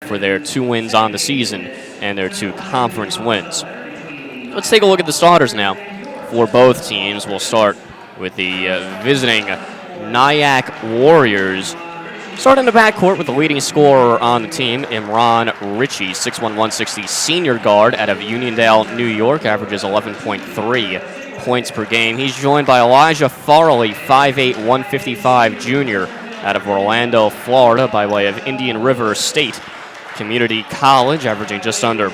for their 2 wins on the season and their 2 conference wins. Let's take a look at the starters now for both teams. We'll start with the visiting Nyack Warriors. Starting the backcourt with the leading scorer on the team, Imran Ritchie, 6'1", 160 senior guard out of Uniondale, New York, averages 11.3 points per game. He's joined by Elijah Farley, 5'8", 155 junior out of Orlando, Florida, by way of Indian River State Community College, averaging just under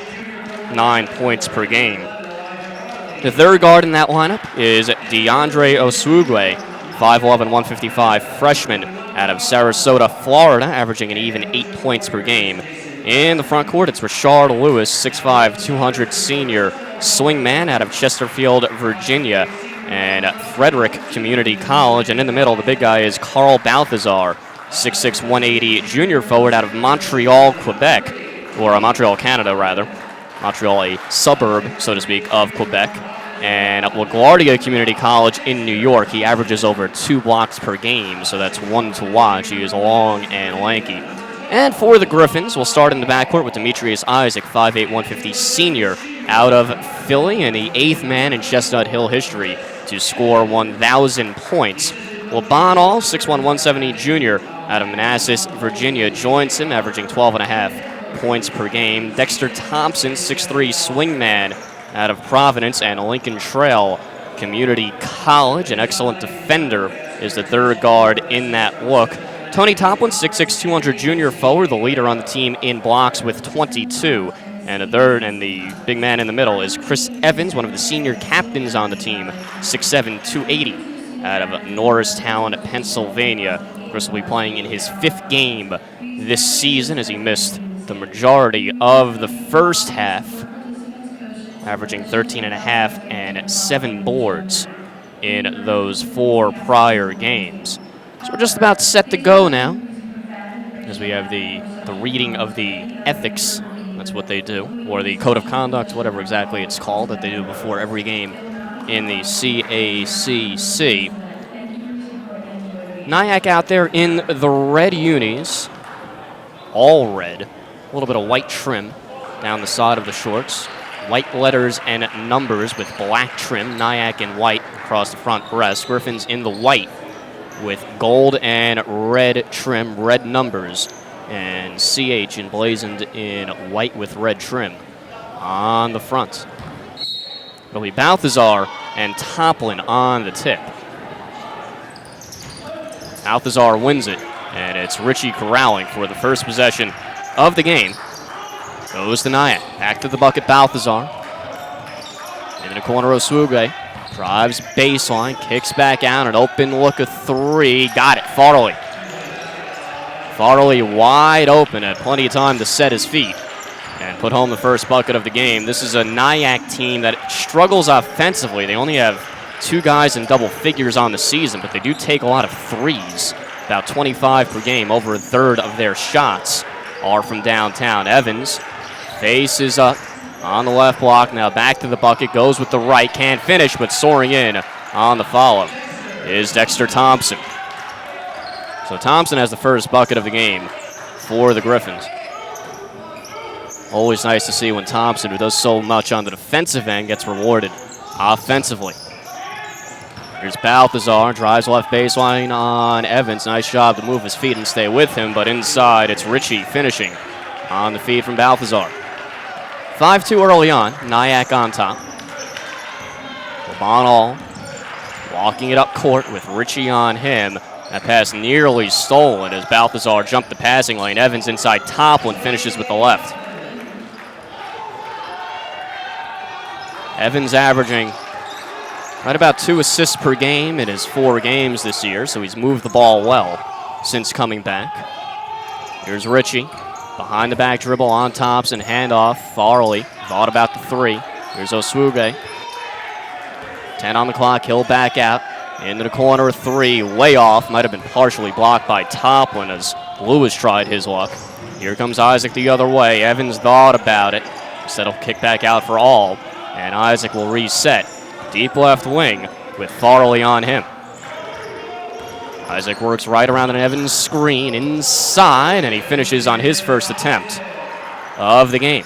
9 points per game. The third guard in that lineup is DeAndre Oswugwe, 5'11", 155 freshman out of Sarasota, Florida, averaging an even 8 points per game. In the front court, it's Rashard Lewis, 6'5", 200 senior swingman out of Chesterfield, Virginia, and Frederick Community College. And in the middle, the big guy is Carl Balthazar, 6'6", 180 junior forward out of Montreal, Quebec, or Montreal, Canada, rather. Montreal, a suburb, so to speak, of Quebec. And at LaGuardia Community College in New York, he averages over 2 blocks per game, so that's one to watch. He is long and lanky. And for the Griffins, we'll start in the backcourt with Demetrius Isaac, 5'8", 150 senior out of Philly, and the 8th man in Chestnut Hill history to score 1,000 points. LeBon All, 6'1", 170 junior out of Manassas, Virginia, joins him, averaging 12.5 points per game. Dexter Thompson, 6'3", swingman out of Providence and Lincoln Trail Community College. An excellent defender is the third guard in that look. Tony Toplin, 6'6", 200 junior forward, the leader on the team in blocks with 22. And the third and the big man in the middle is Chris Evans, one of the senior captains on the team, 6'7", 280 out of Norristown, Pennsylvania. Chris will be playing in his 5th game this season as he missed the majority of the first half, averaging 13.5 and 7 boards in those 4 prior games. So we're just about set to go now, as we have the reading of the ethics, that's what they do, or the code of conduct, whatever exactly it's called, that they do before every game in the CACC. Nyack out there in the red unis, all red, a little bit of white trim down the side of the shorts. White letters and numbers with black trim, Nyack in white across the front breast. Griffins in the white with gold and red trim, red numbers, and CH emblazoned in white with red trim on the front. It'll be Balthazar and Toplin on the tip. Balthazar wins it, and it's Richie corralling for the first possession of the game. Goes to Nyack. Back to the bucket, Balthazar. In the corner, Oswugwe. Drives baseline, kicks back out, an open look of 3. Got it, Farley. Farley wide open, had plenty of time to set his feet and put home the first bucket of the game. This is a Nyack team that struggles offensively. They only have 2 guys in double figures on the season, but they do take a lot of threes, about 25 per game. Over a third of their shots are from downtown. Evans faces up on the left block, now back to the bucket, goes with the right, can't finish, but soaring in on the follow is Dexter Thompson. So Thompson has the first bucket of the game for the Griffins. Always nice to see when Thompson, who does so much on the defensive end, gets rewarded offensively. Here's Balthazar, drives left baseline on Evans. Nice job to move his feet and stay with him, but inside it's Ritchie finishing on the feed from Balthazar. 5-2 early on, Nyack on top. LeBon All walking it up court with Ritchie on him. That pass nearly stolen as Balthazar jumped the passing lane. Evans inside Toplin finishes with the left. Evans averaging right about 2 assists per game in his 4 games this year, so he's moved the ball well since coming back. Here's Ritchie. Behind the back dribble on Thompson, handoff, Farley, thought about the 3. Here's Oswugwe. 10 on the clock, he'll back out. Into the corner, 3, way off. Might have been partially blocked by Toplin as Lewis tried his luck. Here comes Isaac the other way. Evans thought about it. Instead he'll kick back out for All, and Isaac will reset. Deep left wing with Farley on him. Isaac works right around an Evans screen inside, and he finishes on his first attempt of the game.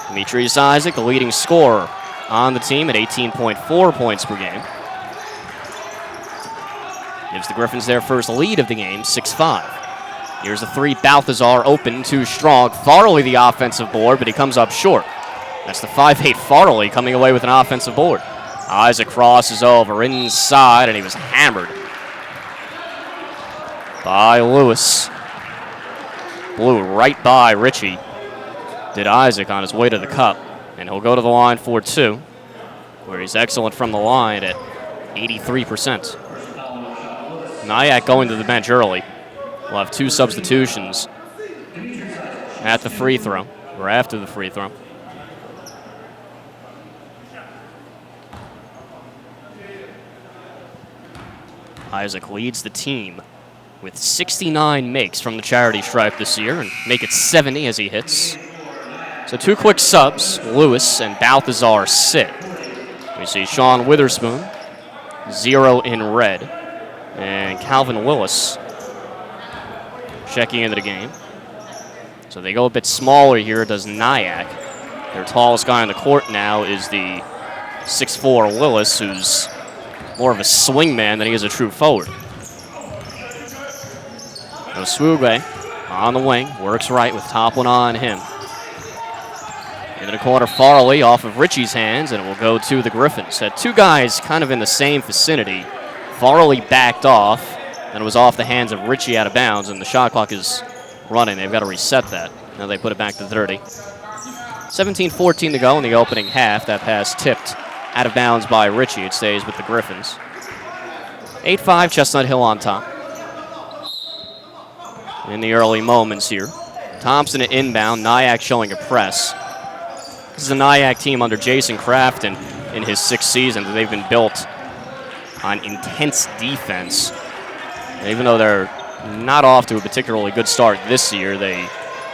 Demetrius Isaac, the leading scorer on the team at 18.4 points per game. Gives the Griffins their first lead of the game, 6-5. Here's the three. Balthazar open, too strong. Farley the offensive board, but he comes up short. That's the 5'8 Farley coming away with an offensive board. Isaac crosses over inside, and he was hammered by Lewis. Blew right by Richie. Did Isaac on his way to the cup, and he'll go to the line for two, where he's excellent from the line at 83%. Nyack going to the bench early. We'll have two substitutions at the free throw, or after the free throw. Isaac leads the team with 69 makes from the charity stripe this year, and make it 70 as he hits. So two quick subs. Lewis and Balthazar sit. We see Sean Witherspoon, 0 in red, and Calvin Willis checking into the game. So they go a bit smaller here, does Nyack. Their tallest guy on the court now is the 6'4 Willis, who's more of a swing man than he is a true forward. Swube on the wing, works right with Toplin on him. Into the corner, Farley off of Richie's hands, and it will go to the Griffins. Had two guys kind of in the same vicinity. Farley backed off, and it was off the hands of Richie out of bounds, and the shot clock is running. They've got to reset that. Now they put it back to 30. 17-14 to go in the opening half. That pass tipped out of bounds by Richie. It stays with the Griffins. 8-5, Chestnut Hill on top. In the early moments here. Thompson at inbound, Nyack showing a press. This is a Nyack team under Jason Crafton in his 6th season. They've been built on intense defense. And even though they're not off to a particularly good start this year, they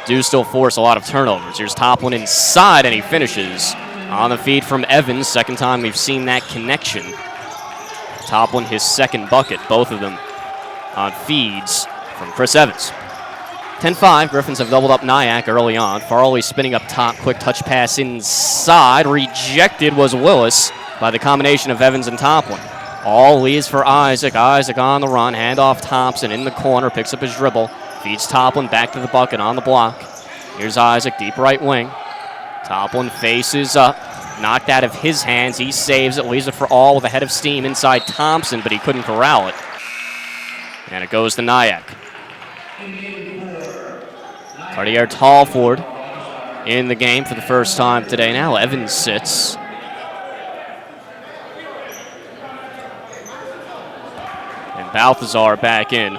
do still force a lot of turnovers. Here's Toplin inside, and he finishes on the feed from Evans. Second time we've seen that connection. Toplin, his second bucket, both of them on feeds from Chris Evans. 10-5, Griffins have doubled up Nyack early on. Farley spinning up top, quick touch pass inside. Rejected was Willis by the combination of Evans and Toplin. All leads for Isaac. Isaac on the run, handoff Thompson in the corner, picks up his dribble, feeds Toplin back to the bucket on the block. Here's Isaac, deep right wing. Toplin faces up, knocked out of his hands. He saves it, leaves it for all with a head of steam inside Thompson, but he couldn't corral it. And it goes to Nyack. Cartier Tallford in the game for the first time today now. Evans sits. And Balthazar back in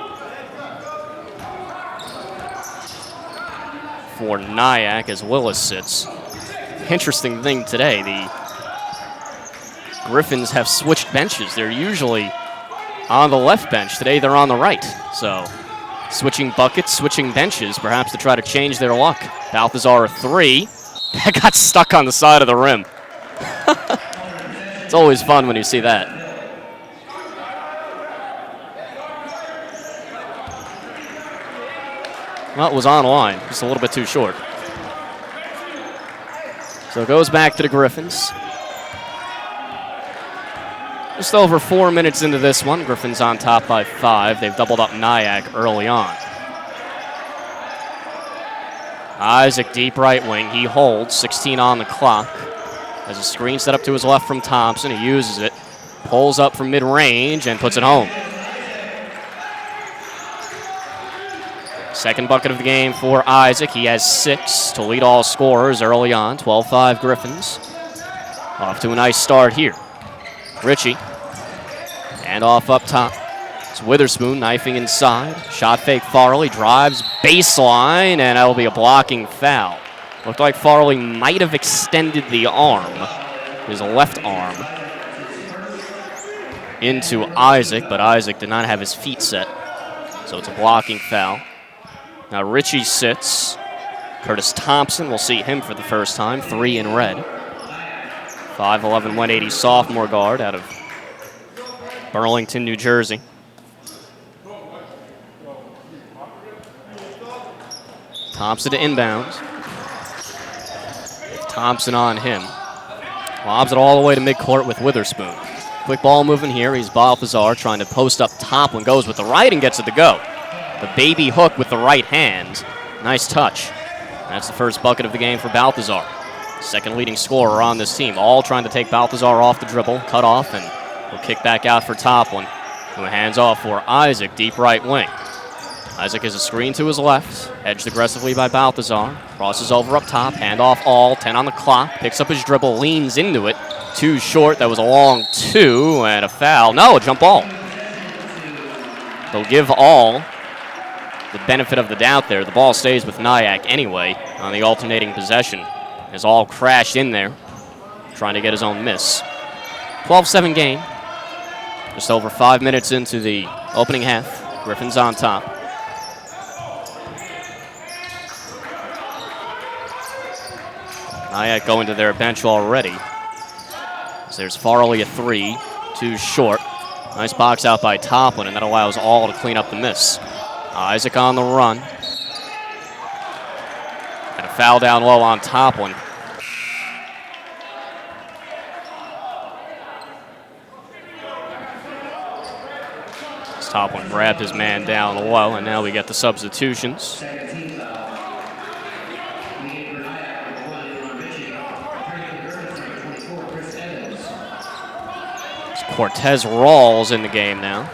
for Nyack as Willis sits. Interesting thing today, the Griffins have switched benches. They're usually on the left bench. Today they're on the right. So switching buckets, switching benches, perhaps to try to change their luck. Balthazar a three. That got stuck on the side of the rim. It's always fun when you see that. Well, it was on line, just a little bit too short. So it goes back to the Griffins. Just over 4 minutes into this one. Griffins on top by 5. They've doubled up Nyack early on. Isaac deep right wing. He holds. 16 on the clock. Has a screen set up to his left from Thompson. He uses it. Pulls up from mid-range and puts it home. Second bucket of the game for Isaac. He has 6 to lead all scorers early on. 12-5 Griffins. Off to a nice start here. Richie, and off up top. It's Witherspoon knifing inside. Shot fake Farley, drives baseline, and that'll be a blocking foul. Looked like Farley might have extended the arm, his left arm, into Isaac, but Isaac did not have his feet set. So it's a blocking foul. Now Richie sits. Curtis Thompson, we'll see him for the first time, 3 in red. 5'11", 180 sophomore guard out of Burlington, New Jersey. Thompson to inbounds. Thompson on him. Lobs it all the way to midcourt with Witherspoon. Quick ball movement here. He's Balthazar trying to post up top. One goes with the right and gets it to go. The baby hook with the right hand. Nice touch. That's the first bucket of the game for Balthazar. Second leading scorer on this team. All trying to take Balthazar off the dribble. Cut off and will kick back out for Toplin, who hands off for Isaac, deep right wing. Isaac is a screen to his left. Edged aggressively by Balthazar. Crosses over up top. Hand off All. 10 on the clock. Picks up his dribble. Leans into it. Too short. That was a long two. And a foul. No, a jump ball. They'll give All the benefit of the doubt there. The ball stays with Nyack anyway on the alternating possession. As All crashed in there, trying to get his own miss. 12-7 game. Just over 5 minutes into the opening half. Griffins on top. Nyack going to their bench already. So there's Farley a three, too short. Nice box out by Toplin, and that allows All to clean up the miss. Isaac on the run. And a foul down low on Toplin. Toplin grabbed his man down low, and now we get the substitutions. It's Cortez Rawls in the game now.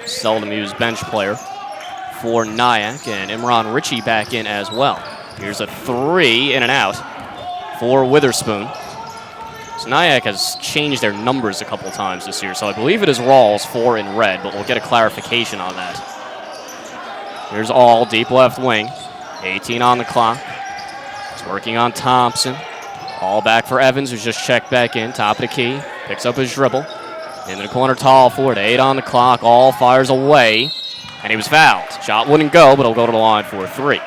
Seldom used bench player for Nyack, and Imran Ritchie back in as well. Here's a three in and out for Witherspoon. So Nyack has changed their numbers a couple times this year, so I believe it is Rawls, 4 in red, but we'll get a clarification on that. Here's All, deep left wing. 18 on the clock. He's working on Thompson. All back for Evans, who's just checked back in. Top of the key. Picks up his dribble. Into the corner, tall forward. 8 on the clock. All fires away, and he was fouled. Shot wouldn't go, but he'll go to the line for 3.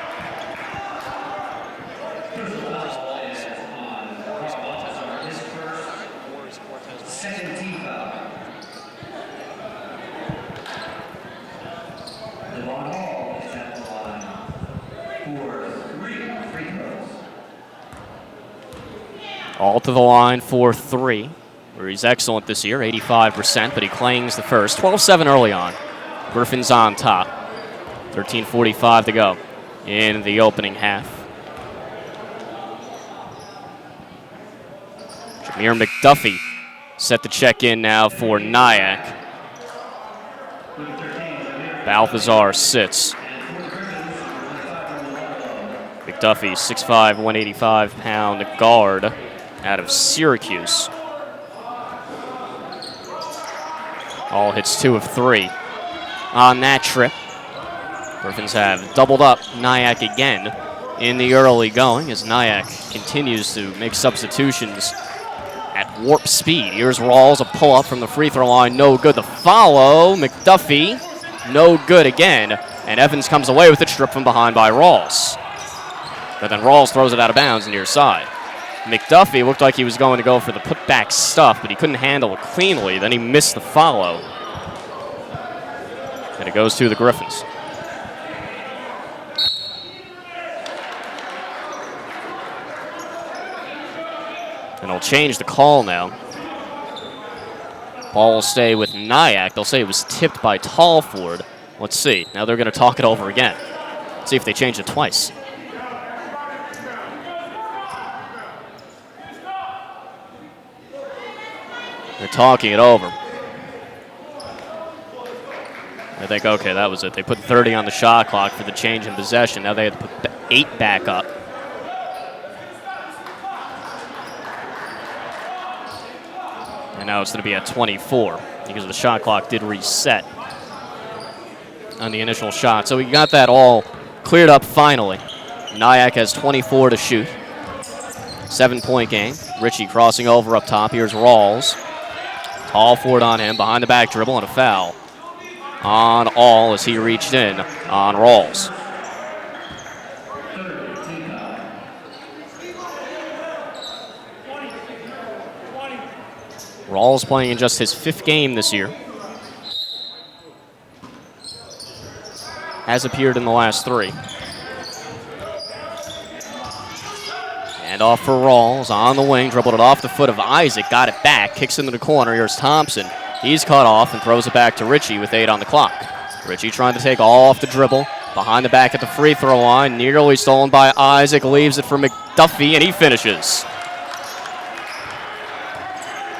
All to the line for 3, where he's excellent this year, 85%, but he clangs the first. 12-7 early on. Griffins on top. 13:45 to go in the opening half. Jameer McDuffie set to check in now for Nyack. Balthazar sits. McDuffie, 6'5", 185-pound guard out of Syracuse. All hits 2 of 3 on that trip. Griffins have doubled up Nyack again in the early going as Nyack continues to make substitutions at warp speed. Here's Rawls, a pull-up from the free throw line, no good. The follow, McDuffie, no good again. And Evans comes away with it, stripped from behind by Rawls. But then Rawls throws it out of bounds near side. McDuffie looked like he was going to go for the putback stuff, but he couldn't handle it cleanly. Then he missed the follow. And it goes to the Griffins. And they'll change the call now. Ball will stay with Nyack. They'll say it was tipped by Tallford. Let's see. Now they're going to talk it over again. See if they change it twice. They're talking it over. I think, okay, that was it. They put 30 on the shot clock for the change in possession. Now they have to put 8 back up. And now it's going to be at 24 because the shot clock did reset on the initial shot. So we got that all cleared up finally. Nyack has 24 to shoot. 7-point game. Ritchie crossing over up top. Here's Rawls. Tall forward on him, behind the back dribble, and a foul on All as he reached in on Rawls. Rawls playing in just his 5th game this year. Has appeared in the last 3. And off for Rawls on the wing, dribbled it off the foot of Isaac, got it back, kicks into the corner. Here's Thompson. He's cut off and throws it back to Ritchie with 8 on the clock. Ritchie trying to take all off the dribble. Behind the back at the free throw line, nearly stolen by Isaac, leaves it for McDuffie, and he finishes.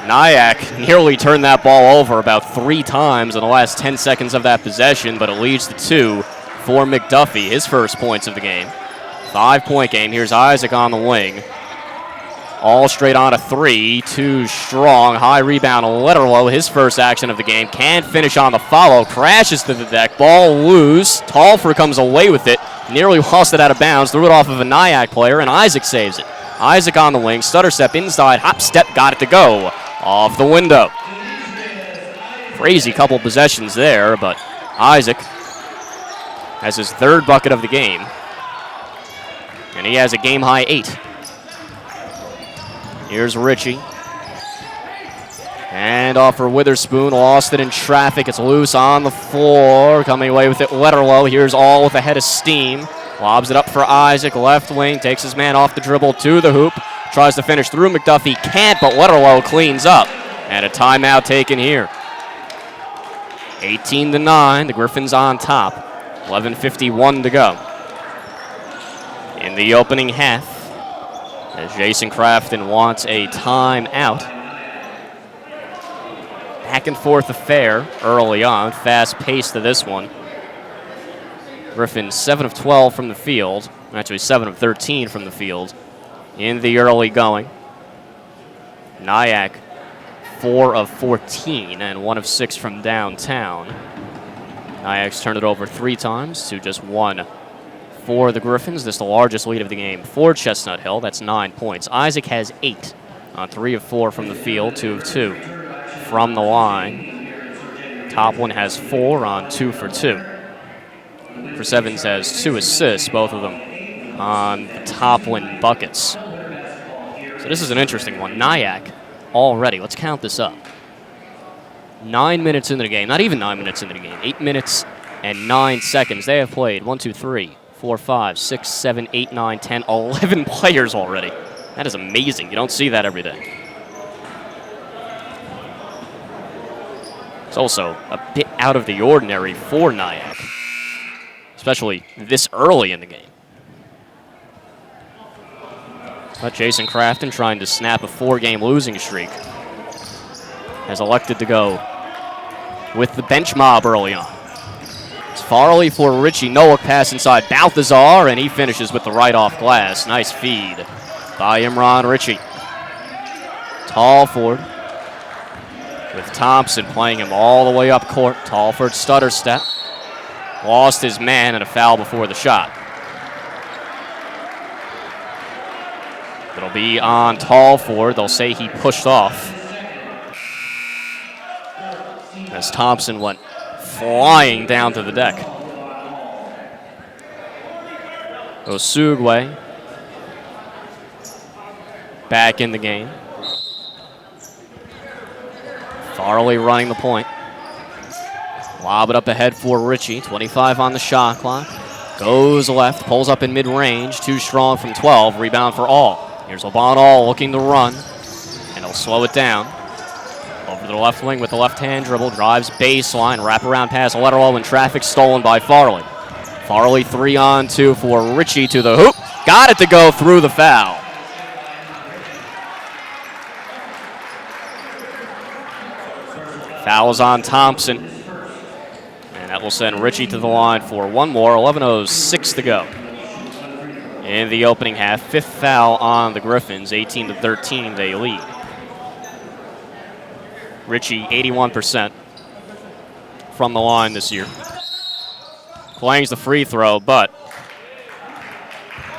Nyack nearly turned that ball over about 3 times in the last 10 seconds of that possession, but it leads to 2 for McDuffie, his first points of the game. 5-point game. Here's Isaac on the wing. All straight on a 3, too strong. High rebound, Letterlow, his first action of the game. Can't finish on the follow. Crashes to the deck. Ball loose. Talford comes away with it. Nearly lost it out of bounds. Threw it off of a Nyack player, and Isaac saves it. Isaac on the wing. Stutter step inside. Hop step. Got it to go. Off the window. Crazy couple possessions there, but Isaac has his 3rd bucket of the game. And he has a game-high 8. Here's Ritchie. And off for Witherspoon. Lost it in traffic. It's loose on the floor. Coming away with it, Letterlow. Here's All with a head of steam. Lobs it up for Isaac. Left wing. Takes his man off the dribble to the hoop. Tries to finish through McDuffie. Can't, but Letterlow cleans up. And a timeout taken here. 18-9. The Griffins on top. 11:51 to go. In the opening half, as Jason Crafton wants a timeout. Back and forth affair early on, fast pace to this one. Griffin 7 of 12 from the field, actually 7 of 13 from the field in the early going. Nyack 4 of 14 and 1 of 6 from downtown. Nyack's turned it over 3 times to just 1 for the Griffins. This is the largest lead of the game for Chestnut Hill. That's 9 points. Isaac has 8 on 3 of 4 from the field, 2 of 2 from the line. Toplin has 4 on 2 for 2. Chris Evans has 2 assists, both of them on the Toplin buckets. So this is an interesting one. Nyack already, let's count this up. 9 minutes into the game, not even 9 minutes into the game, 8 minutes and 9 seconds. They have played 1, 2, 3, 4, 5, 6, 7, 8, 9, 10, 11 players already. That is amazing. You don't see that every day. It's also a bit out of the ordinary for Nyack, especially this early in the game. But Jason Crafton, trying to snap a 4-game losing streak, has elected to go with the bench mob early on. Farley for Ritchie. Noah pass inside Balthazar, and he finishes with the right off glass. Nice feed by Imran Ritchie. Talford with Thompson playing him all the way up court. Talford stutter step. Lost his man and a foul before the shot. It'll be on Talford. They'll say he pushed off as Thompson went flying down to the deck. Osugwe back in the game. Farley running the point. Lob it up ahead for Ritchie. 25 on the shot clock. Goes left, pulls up in mid-range. Too strong from 12. Rebound for All. Here's LeBron All looking to run, and he'll slow it down. Over to the left wing with the left-hand dribble, drives baseline, wraparound pass, Letterlow in traffic, stolen by Farley. Farley 3-on-2 for Ritchie to the hoop. Got it to go through the foul. Foul is on Thompson. And that will send Ritchie to the line for one more. 11:06 to go in the opening half. 5th foul on the Griffins. 18-13 they lead. Ritchie, 81% from the line this year. Clangs the free throw, but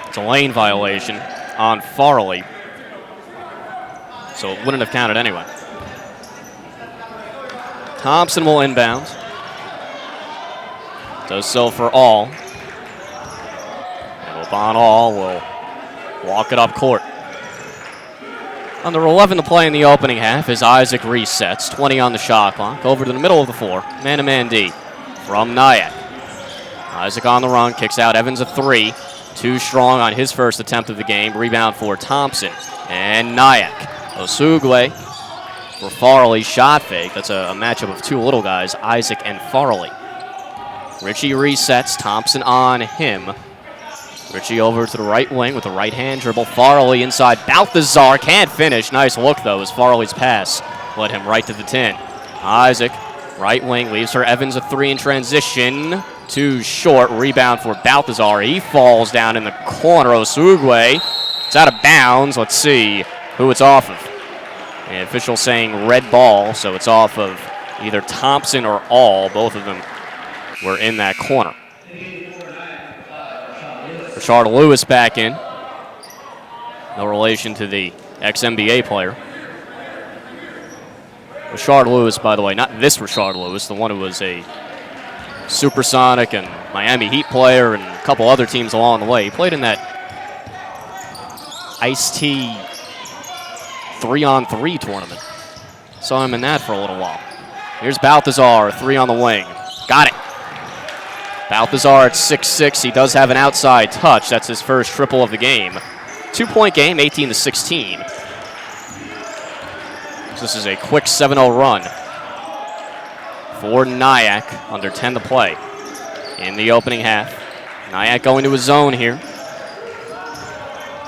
it's a lane violation on Farley, so it wouldn't have counted anyway. Thompson will inbound. Does so for All. And LeBron All will walk it up court. Under 11 to play in the opening half as Isaac resets. 20 on the shot clock. Over to the middle of the floor. Man-to-man D from Nyack. Isaac on the run. Kicks out Evans a 3. Too strong on his first attempt of the game. Rebound for Thompson. And Nyack. Osugwe for Farley. Shot fake. That's a matchup of two little guys, Isaac and Farley. Richie resets. Thompson on him. Richie over to the right wing with a right-hand dribble. Farley inside. Balthazar can't finish. Nice look, though, as Farley's pass led him right to the 10. Isaac, right wing, leaves for Evans a three in transition. Too short. Rebound for Balthazar. He falls down in the corner. Osugwe. It's out of bounds. Let's see who it's off of. The official saying red ball, so it's off of either Thompson or All. Both of them were in that corner. Rashard Lewis back in. No relation to the ex-NBA player. Rashard Lewis, by the way, not this Rashard Lewis, the one who was a Supersonic and Miami Heat player and a couple other teams along the way. He played in that Ice-T 3-on-3 tournament. Saw him in that for a little while. Here's Balthazar, three on the wing. Got it. Balthazar at 6'6". He does have an outside touch. That's his first triple of the game. 2-point game, 18-16. So this is a quick 7-0 run for Nyack, under 10 to play in the opening half. Nyack going to his zone here.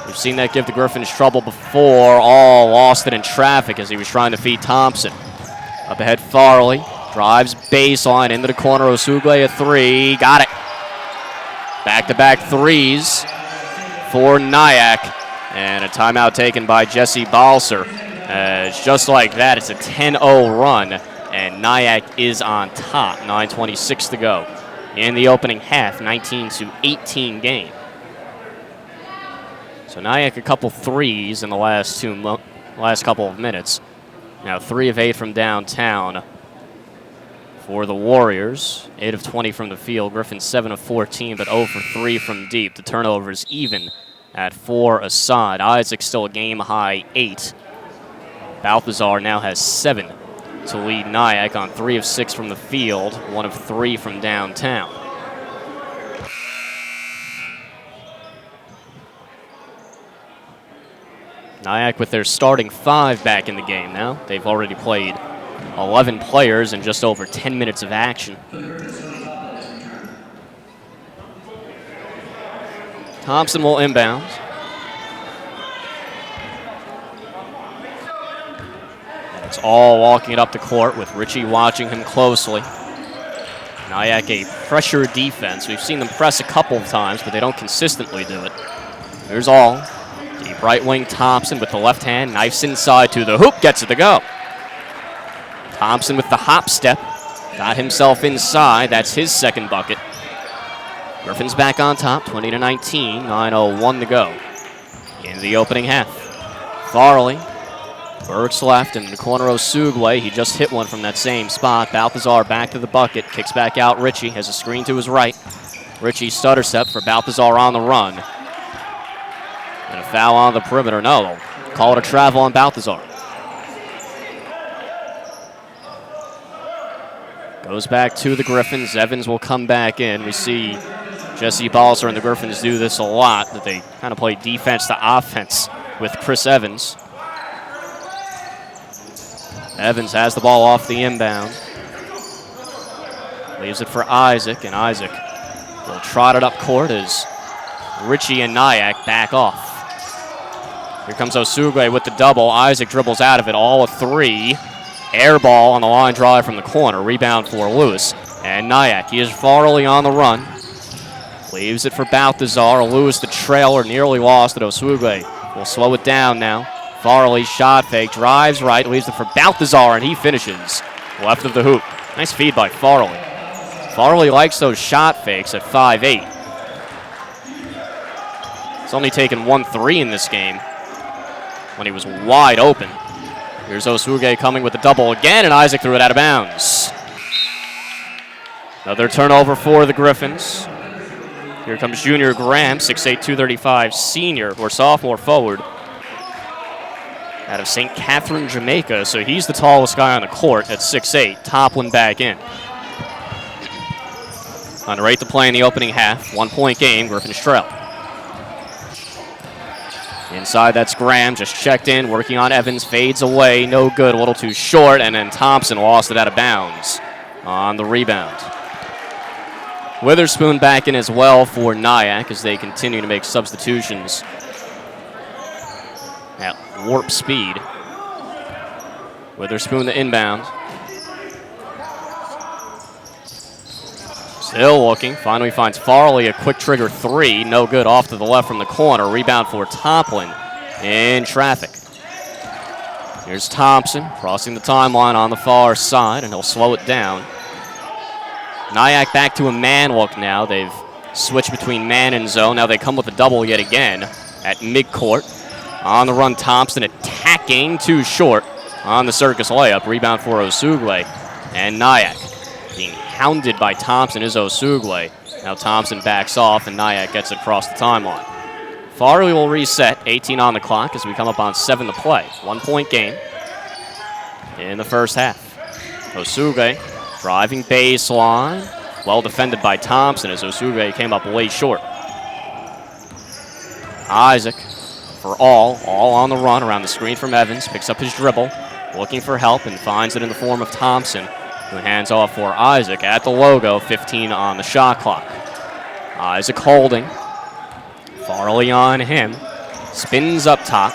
We've seen that give the Griffins trouble before. All lost it in traffic as he was trying to feed Thompson. Up ahead, Farley. Drives baseline into the corner. Osugwe a three. Got it. Back-to-back threes for Nyack. And a timeout taken by Jesse Balser. Just like that, it's a 10-0 run. And Nyack is on top. 9:26 to go in the opening half. 19-18 game. So Nyack a couple threes in the last couple of minutes. Now 3 of 8 from downtown for the Warriors. 8 of 20 from the field. Griffin 7 of 14, but 0 for 3 from deep. The turnovers even at 4 aside. Isaac still a game-high 8. Balthazar now has 7 to lead Nyack on 3 of 6 from the field, 1 of 3 from downtown. Nyack with their starting 5 back in the game now. They've already played 11 players in just over 10 minutes of action. Thompson will inbound. And it's All walking it up the court with Richie watching him closely. Nyack a pressure defense. We've seen them press a couple of times, but they don't consistently do it. Here's All. Deep right wing Thompson with the left hand. Knifes inside to the hoop. Gets it to go. Thompson with the hop step. Got himself inside. That's his second bucket. Griffins back on top. 20-19. 9:01 to go in the opening half. Farley. Burks left in the corner. Osugwe. He just hit one from that same spot. Balthazar back to the bucket. Kicks back out. Richie has a screen to his right. Richie stutter step for Balthazar on the run. And a foul on the perimeter. No, they'll call it a travel on Balthazar. Goes back to the Griffins. Evans will come back in. We see Jesse Balser and the Griffins do this a lot, that they kind of play defense to offense with Chris Evans. Evans has the ball off the inbound. Leaves it for Isaac, and Isaac will trot it up court as Richie and Nyack back off. Here comes Osugwe with the double. Isaac dribbles out of it. All a three. Air ball on the line drive from the corner. Rebound for Lewis. And Nyack, he is Farley on the run. Leaves it for Balthazar. Lewis, the trailer, nearly lost it. Osugwe will slow it down now. Farley, shot fake, drives right, leaves it for Balthazar, and he finishes left of the hoop. Nice feed by Farley. Farley likes those shot fakes at 5'8". He's only taken 1 3 in this game when he was wide open. Here's Osugwe coming with the double again, and Isaac threw it out of bounds. Another turnover for the Griffins. Here comes Junior Graham, 6'8", 235 senior, or sophomore forward out of St. Catherine, Jamaica. So he's the tallest guy on the court at 6'8". Toplin back in. On the rate to play in the opening half. 1-point game, Griffins trail. Inside, that's Graham, just checked in, working on Evans, fades away, no good, a little too short, and then Thompson lost it out of bounds on the rebound. Witherspoon back in as well for Nyack as they continue to make substitutions at warp speed. Witherspoon the inbound. Still looking, finally finds Farley, a quick trigger three, no good, off to the left from the corner. Rebound for Toplin in traffic. Here's Thompson crossing the timeline on the far side, and he'll slow it down. Nyack back to a man look now. They've switched between man and zone. Now they come with a double yet again at midcourt. On the run, Thompson attacking, too short on the circus layup. Rebound for Osugle, and Nyack being hounded by Thompson is Osugle. Now Thompson backs off, and Nyack gets it across the timeline. Farley will reset, 18 on the clock as we come up on 7 to play. 1 point game in the first half. Osugle driving baseline, well defended by Thompson as Osugle came up way short. Isaac for all on the run around the screen from Evans, picks up his dribble, looking for help and finds it in the form of Thompson, who hands off for Isaac at the logo, 15 on the shot clock. Isaac holding, Farley on him, spins up top,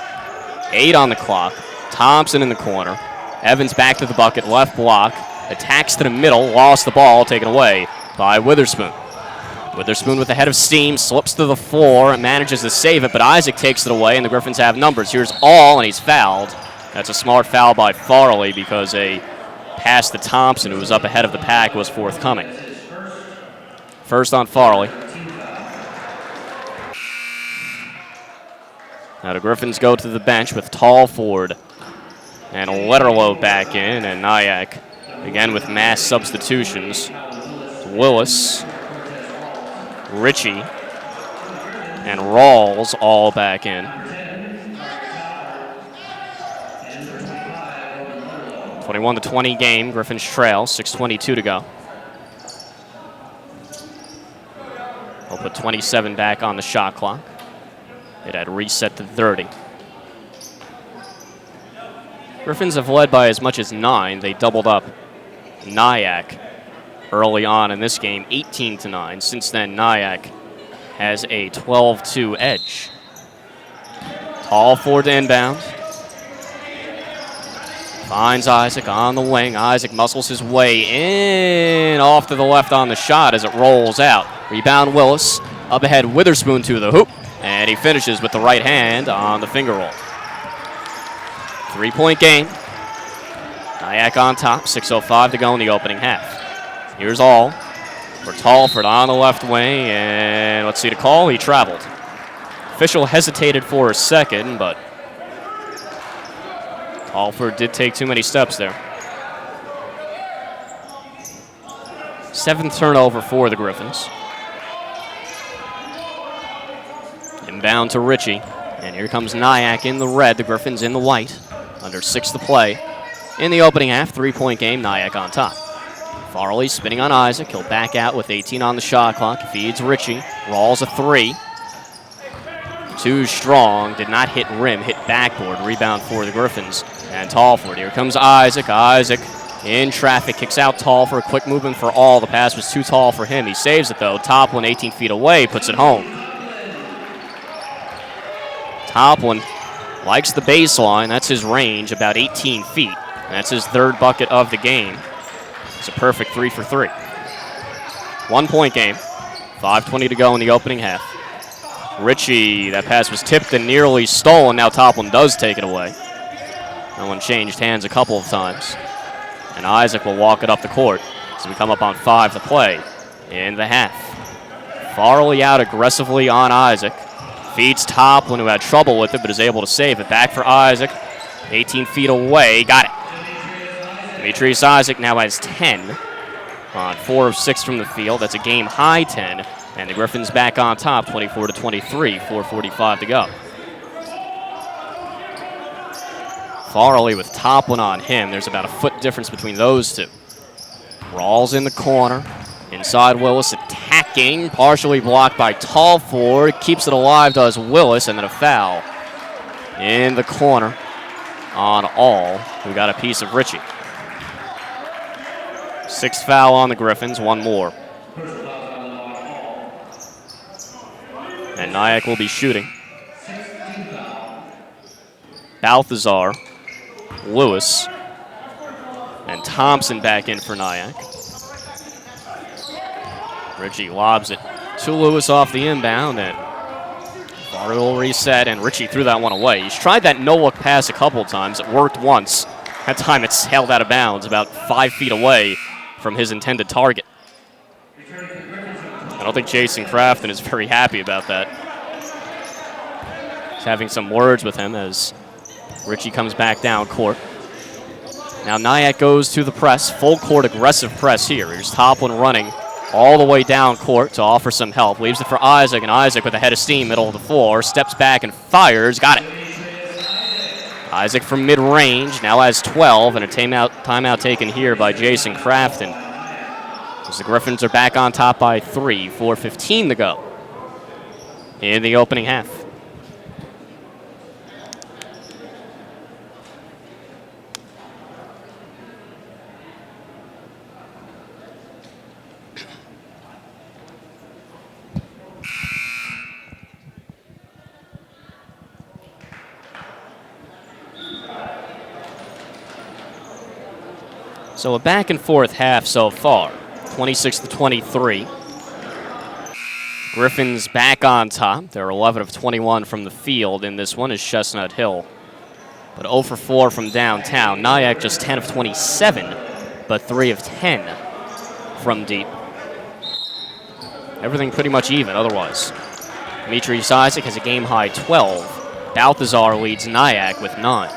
8 on the clock, Thompson in the corner, Evans back to the bucket, left block, attacks to the middle, lost the ball, taken away by Witherspoon. Witherspoon with the head of steam, slips to the floor and manages to save it, but Isaac takes it away, and the Griffins have numbers. Here's All, and he's fouled. That's a smart foul by Farley because a pass to Thompson, who was up ahead of the pack, was forthcoming. First on Farley. Now the Griffins go to the bench with Tallford and Letterlow back in, and Nyack again with mass substitutions. Willis, Ritchie, and Rawls all back in. 21-20 game, Griffins trail, 6:22 to go. We'll put 27 back on the shot clock. It had reset to 30. Griffins have led by as much as 9. They doubled up Nyack early on in this game, 18-9. Since then, Nyack has a 12-2 edge. Tallford to inbound. Finds Isaac on the wing. Isaac muscles his way in, off to the left on the shot as it rolls out. Rebound Willis, up ahead Witherspoon to the hoop, and he finishes with the right hand on the finger roll. 3-point game. Nyack on top, 6:05 to go in the opening half. Here's All for Tallford on the left wing, and let's see the call. He traveled. Official hesitated for a second, but Tallford did take too many steps there. 7th turnover for the Griffins. Inbound to Ritchie, and here comes Nyack in the red, the Griffins in the white. Under 6 to play in the opening half. 3-point game, Nyack on top. Farley spinning on Isaac. He'll back out with 18 on the shot clock. Feeds Ritchie. Rawls a 3. Too strong. Did not hit rim. Hit backboard. Rebound for the Griffins. And Tallford. Here comes Isaac. Isaac in traffic. Kicks out tall for a quick movement for All. The pass was too tall for him. He saves it, though. Toplin 18 feet away. Puts it home. Toplin likes the baseline. That's his range, about 18 feet. And that's his 3rd bucket of the game. It's a perfect 3 for 3. 1-point game. 5:20 to go in the opening half. Ritchie, that pass was tipped and nearly stolen. Now Toplin does take it away. That one changed hands a couple of times. And Isaac will walk it up the court as we come up on 5 to play in the half. Farley out aggressively on Isaac. Feeds Toplin, who had trouble with it, but is able to save it. Back for Isaac. 18 feet away. Got it. Demetrius Isaac now has 10 on 4 of 6 from the field. That's a game-high 10. And the Griffins back on top, 24-23, 4:45 to go. Farley with Toplin on him. There's about a foot difference between those two. Rawls in the corner. Inside Willis attacking, partially blocked by Tallford. Keeps it alive, does Willis, and then a foul in the corner on All, who got a piece of Ritchie. 6th foul on the Griffins, one more. And Nyack will be shooting. Balthazar, Lewis, and Thompson back in for Nyack. Ritchie lobs it to Lewis off the inbound, and Farley will reset, and Ritchie threw that one away. He's tried that no-look pass a couple of times. It worked once. That time it sailed out of bounds about 5 feet away from his intended target. I don't think Jason Crafton is very happy about that. He's having some words with him as Ritchie comes back down court. Now Nyack goes to the press, full court aggressive press here. Here's Toplin running all the way down court to offer some help. Leaves it for Isaac, and Isaac with a head of steam, middle of the floor, steps back and fires. Got it. Isaac from mid-range, now has 12, and a timeout taken here by Jason Crafton. As the Griffins are back on top by 3, 4:15 to go in the opening half. So a back and forth half so far, 26-23. Griffins back on top. They're 11 of 21 from the field in this one is Chestnut Hill. But 0 for 4 from downtown. Nyack just 10 of 27, but 3 of 10 from deep. Everything pretty much even otherwise. Demetrius Isaac has a game-high 12. Balthazar leads Nyack with 9.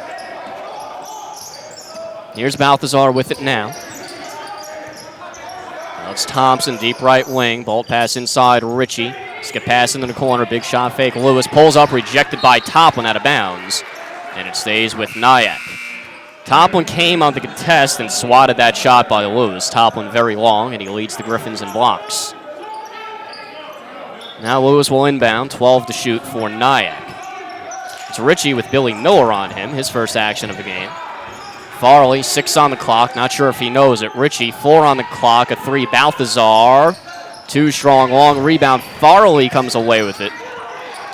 Here's Balthazar with it now. Now it's Thompson, deep right wing. Bolt pass inside, Ritchie. Skip pass into the corner, big shot fake. Lewis pulls up, rejected by Toplin out of bounds. And it stays with Nyack. Toplin came on the contest and swatted that shot by Lewis. Toplin very long, and he leads the Griffins in blocks. Now Lewis will inbound, 12 to shoot for Nyack. It's Ritchie with Billy Miller on him, his first action of the game. Farley, 6 on the clock. Not sure if he knows it. Ritchie, 4 on the clock. A 3. Balthazar. Too strong. Long rebound. Farley comes away with it.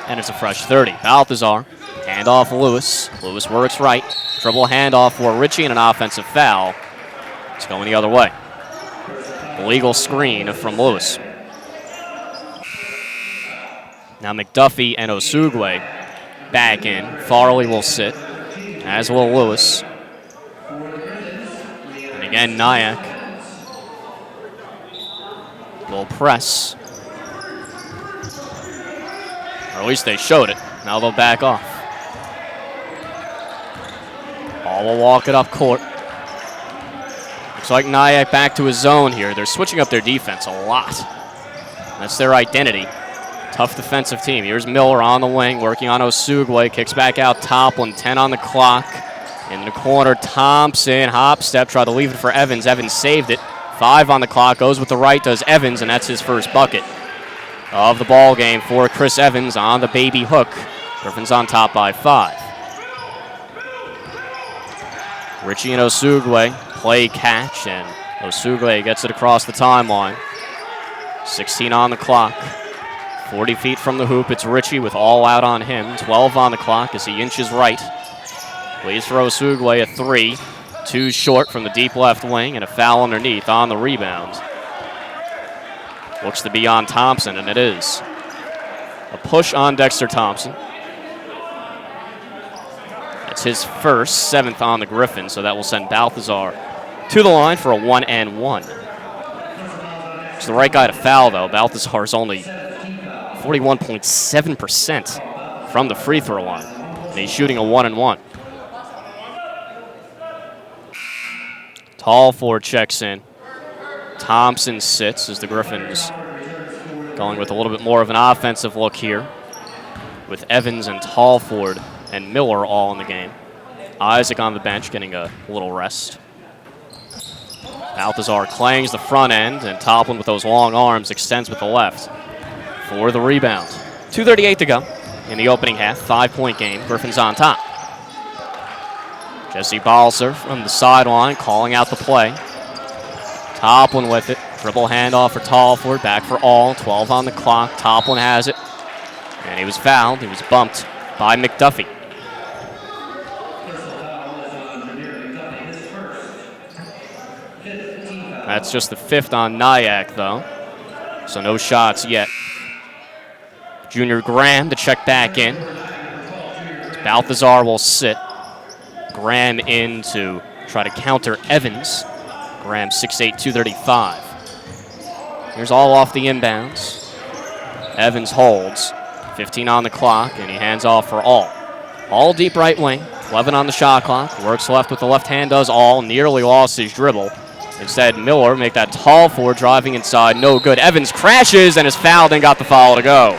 And it's a fresh 30. Balthazar. Handoff Lewis. Lewis works right. Dribble handoff for Ritchie and an offensive foul. It's going the other way. Illegal screen from Lewis. Now McDuffie and Osugwe back in. Farley will sit, as will Lewis. Again, Nyack will press. Or at least they showed it. Now they'll back off. All will walk it up court. Looks like Nyack back to his zone here. They're switching up their defense a lot. That's their identity. Tough defensive team. Here's Miller on the wing, working on Osugwe. Kicks back out Toplin, 10 on the clock. In the corner, Thompson, hop step, tried to leave it for Evans. Evans saved it. 5 on the clock, goes with the right, does Evans, and that's his first bucket of the ball game for Chris Evans on the baby hook. Griffins on top by 5. Ritchie and Osugwe play catch, and Osugwe gets it across the timeline. 16 on the clock. 40 feet from the hoop, it's Ritchie with all out on him. 12 on the clock as he inches right. Leads for Osugwe a 3. 2 short from the deep left wing, and a foul underneath on the rebound. Looks to be on Thompson, and it is. A push on Dexter Thompson. It's his first, 7th on the Griffins, so that will send Balthazar to the line for a 1-and-1. It's the right guy to foul, though. Balthazar is only 41.7% from the free throw line, and he's shooting a 1-and-1. Tallford checks in. Thompson sits as the Griffins going with a little bit more of an offensive look here, with Evans and Tallford and Miller all in the game. Isaac on the bench getting a little rest. Balthazar clangs the front end, and Toplin with those long arms extends with the left for the rebound. 2:38 to go in the opening half. 5-point game. Griffins on top. Jesse Balser from the sideline calling out the play. Toplin with it. Dribble handoff for Tallford. Back for All. 12 on the clock. Toplin has it. And he was fouled. He was bumped by McDuffie. That's just the 5th on Nyack, though. So no shots yet. Junior Graham to check back in. Balthazar will sit. Graham in to try to counter Evans. Graham 6'8", 235. Here's All off the inbounds. Evans holds. 15 on the clock, and he hands off for All. All deep right wing. 11 on the shot clock. Works left with the left hand, does All. Nearly lost his dribble. Instead, Miller make that tall forward driving inside. No good. Evans crashes and is fouled and got the foul to go.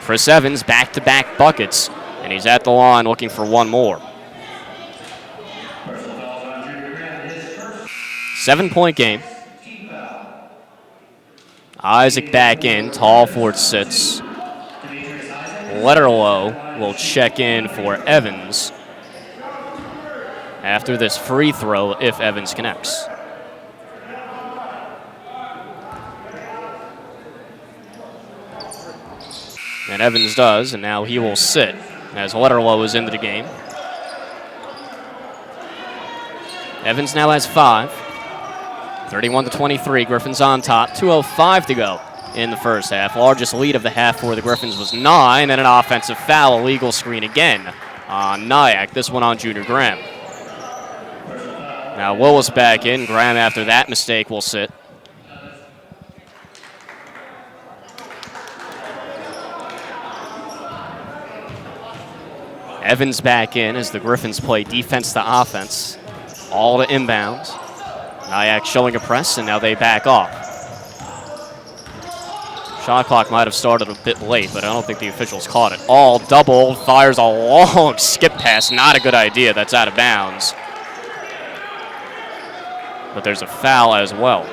Chris Evans back-to-back buckets, and he's at the line looking for one more. 7-point game. Isaac back in. Tall forward sits. Letterlow will check in for Evans after this free throw if Evans connects. And Evans does, and now he will sit as Letterlow is into the game. Evans now has 5. 31-23, Griffins on top. 2:05 to go in the first half. Largest lead of the half for the Griffins was 9, and an offensive foul, illegal screen again on Nyack, this one on Junior Graham. Now Willis back in. Graham, after that mistake, will sit. Evans back in as the Griffins play defense to offense. All to inbound. Nyack showing a press, and now they back off. Shot clock might have started a bit late, but I don't think the officials caught it. All doubled, fires a long skip pass. Not a good idea. That's out of bounds. But there's a foul as well.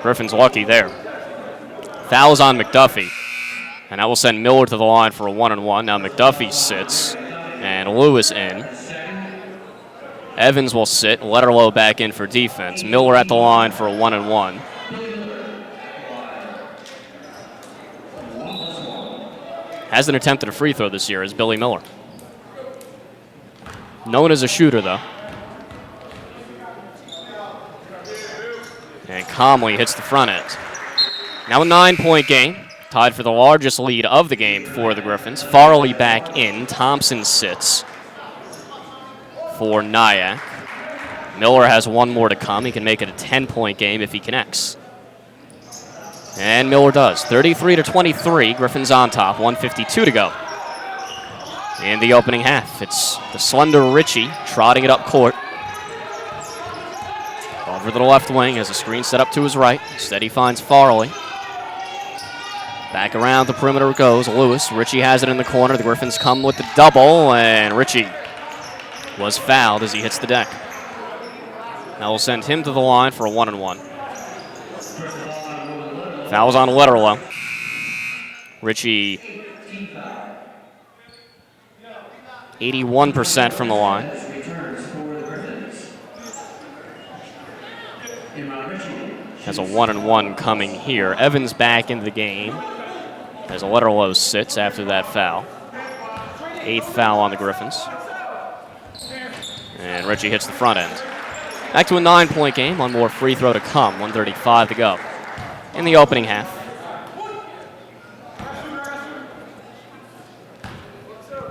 Griffin's lucky there. Foul's on McDuffie. And that will send Miller to the line for a 1-and-1. Now McDuffie sits, and Lewis in. Evans will sit, Letterlow back in for defense. Miller at the line for a 1-and-1. Hasn't attempted a free throw this year is Billy Miller. Known as a shooter, though. And calmly hits the front end. Now a 9-point game. Tied for the largest lead of the game for the Griffins. Farley back in. Thompson sits for Nyack. Miller has one more to come. He can make it a 10-point game if he connects. And Miller does. 33-23. Griffins on top. 1:52 to go in the opening half. It's the slender Ritchie trotting it up court. Over to the left wing as a screen set up to his right. Instead he finds Farley. Back around the perimeter goes Lewis. Ritchie has it in the corner. The Griffins come with the double, and Ritchie was fouled as he hits the deck. That will send him to the line for a 1-and-1. Foul's on Letterlow. Ritchie 81% from the line. Has a 1-and-1 coming here. Evans back into the game as Letterlow sits after that foul. 8th foul on the Griffins. And Ritchie hits the front end. Back to a 9-point game. One more free throw to come. 1:35 to go in the opening half.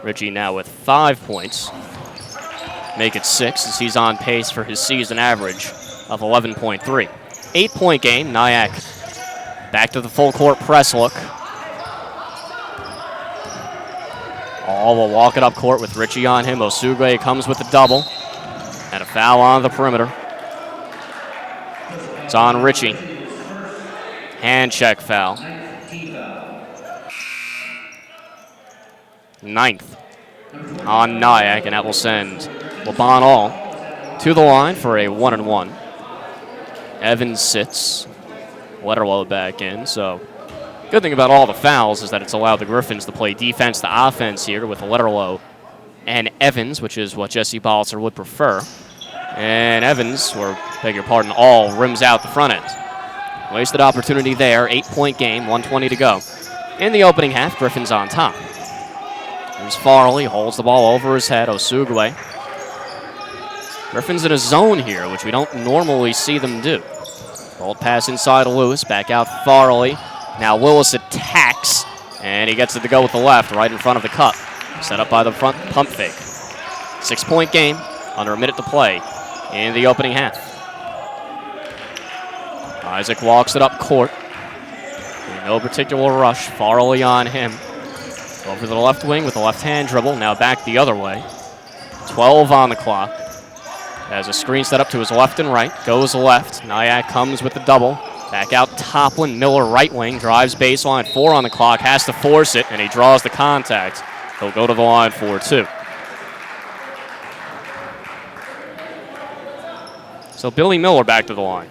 Ritchie now with 5 points. Make it 6 as he's on pace for his season average of 11.3. 8-point game. Nyack back to the full court press look. All will walk it up court with Ritchie on him. Osugue comes with the double. And a foul on the perimeter. It's on Ritchie. Hand check foul. 9th on Nyack, and that will send LeBon All to the line for a 1-and-1. Evans sits. Letterlow back in. So good thing about all the fouls is that it's allowed the Griffins to play defense to offense here with Letterlow and Evans, which is what Jesse Bollister would prefer. And Evans, or beg your pardon, all rims out the front end. Wasted opportunity there. 8-point game, 1:20 to go. In the opening half, Griffins on top. Here's Farley, holds the ball over his head. Osugwe. Griffins in a zone here, which we don't normally see them do. Bold pass inside of Lewis, back out Farley. Now Lewis attacks, and he gets it to go with the left, right in front of the cup. Set up by the front pump fake. 6-point game, under a minute to play in the opening half. Isaac walks it up court. In no particular rush. Farley on him. Over to the left wing with a left-hand dribble. Now back the other way. 12 on the clock. Has a screen set up to his left and right. Goes left. Nyack comes with the double. Back out Toplin. Miller right wing. Drives baseline. 4 on the clock. Has to force it, and he draws the contact. He'll go to the line for 2. So Billy Miller back to the line.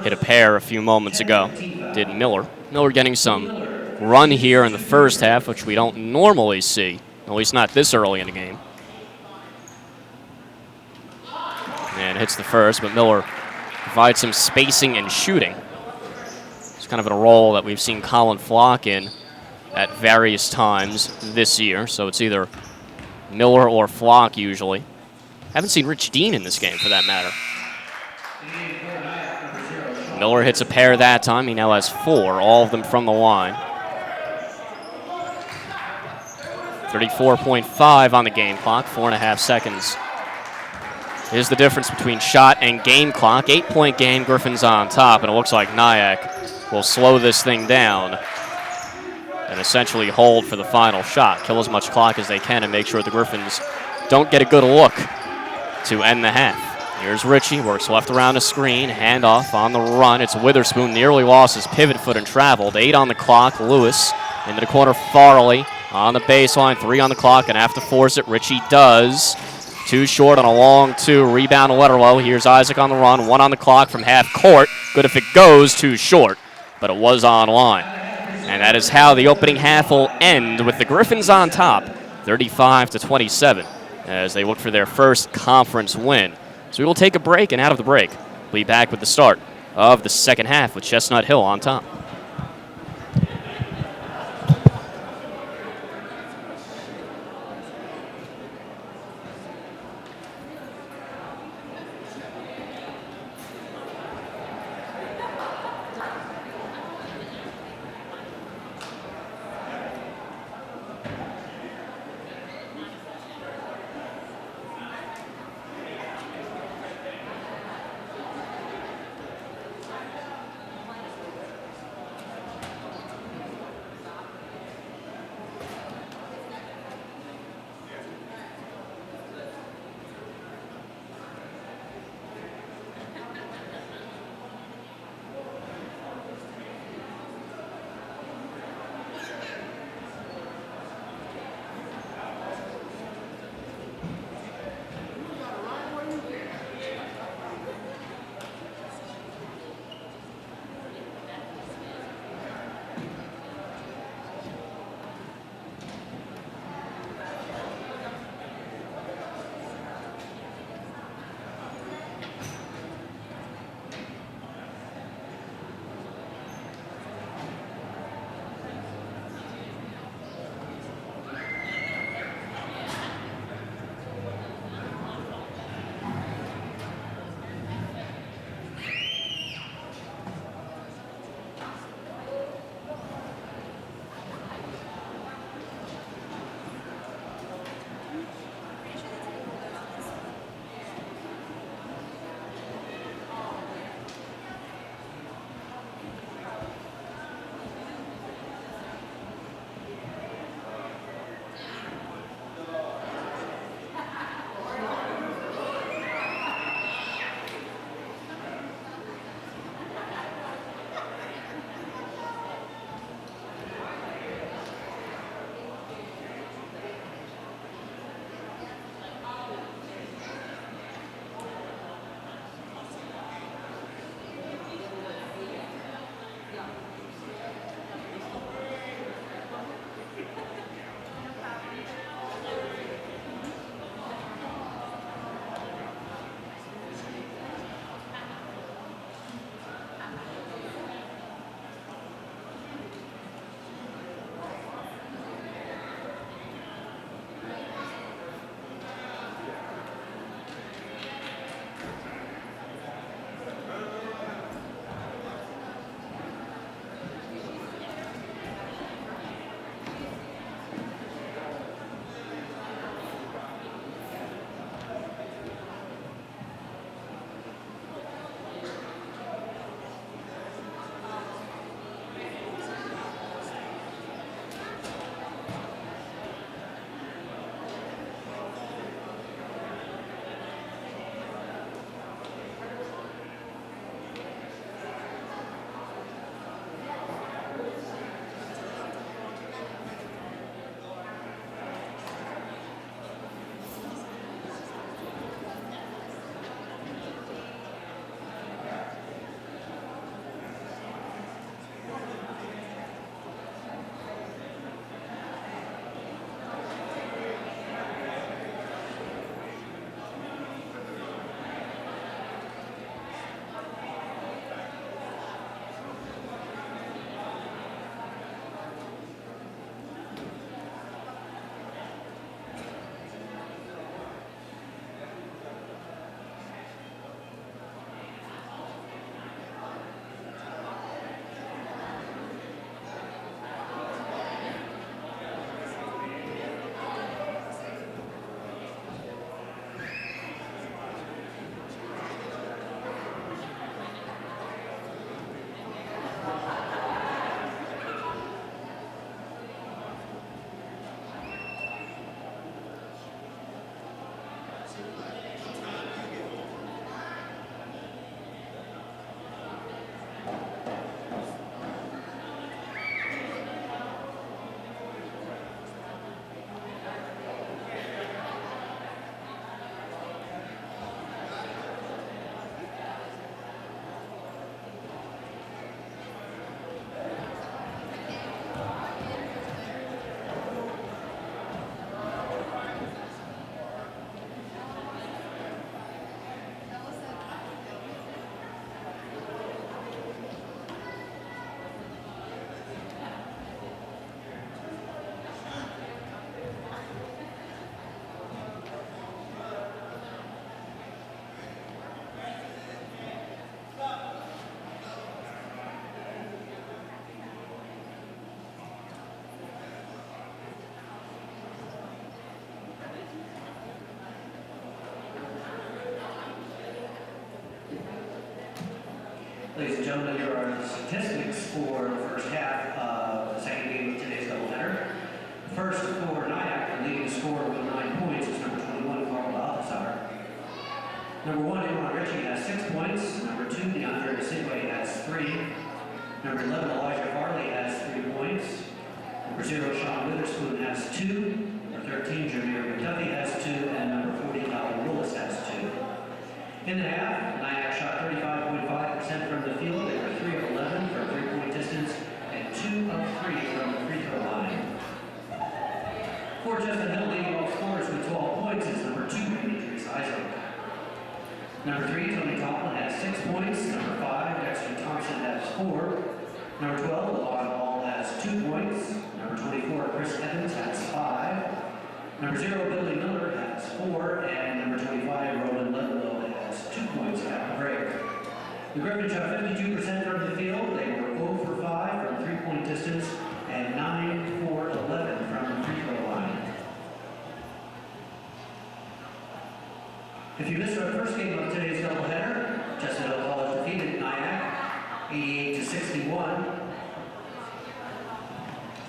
Hit a pair a few moments ago, did Miller. Miller getting some run here in the first half, which we don't normally see, at least not this early in the game. And hits the first, but Miller provides some spacing and shooting. It's kind of in a role that we've seen Colin Flock in at various times this year, so it's either Miller or Flock usually. Haven't seen Rich Dean in this game, for that matter. Miller hits a pair that time. He now has 4, all of them from the line. 34.5 on the game clock, 4.5 seconds. Here's the difference between shot and game clock. 8-point game, Griffins on top, and it looks like Nyack will slow this thing down and essentially hold for the final shot. Kill as much clock as they can and make sure the Griffins don't get a good look to end the half. Here's Ritchie, works left around a screen, handoff on the run. It's Witherspoon, nearly lost his pivot foot and traveled. 8 on the clock, Lewis into the corner, Farley on the baseline, 3 on the clock, and have to force it. Ritchie does. 2 short on a long 2, rebound to Letterlow. Here's Isaac on the run, 1 on the clock from half court. Good if it goes, 2 short, but it was on line. And that is how the opening half will end, with the Griffins on top, 35-27, as they look for their first conference win. So we will take a break, and out of the break, we'll be back with the start of the second half with Chestnut Hill on top. Ladies and gentlemen, here are the statistics for the first half of the second game of today's doubleheader. First for Nyack, the leading scorer with 9 points is number 21, Carl Balthazar. Number 1, Imran Ritchie has 6 points. Number 2, DeAndre Sidway has 3. Number 11, Elijah Farley has 3 points. Number 0, Sean Witherspoon has 2. Number 13, Jameer McDuffie has 2. And number 40, Calvin Willis has 2. In the half, Nyack shot 35.5% from the field. They were 3 of 11 from 3-point distance and 2 of 3 from the free throw line. For Chestnut Hill, leading all scorers with 12 points is number 2, Demetrius Isaac. Number 3, Tony Tomlin has 6 points. Number 5, Dexter Thompson has 4. Number 12, Levon Hall has 2 points. Number 24, Chris Evans has 5. Number 0, Billy Miller has 4. And number 25, Roman Ludlow has 2 points at the break. The Griffins shot 52% from the field. They were 0 for 5 from 3-point distance and 9 for 11 from the free throw line. If you missed our first game of today's doubleheader, Chestnut Hill College defeated Nyack 88-61.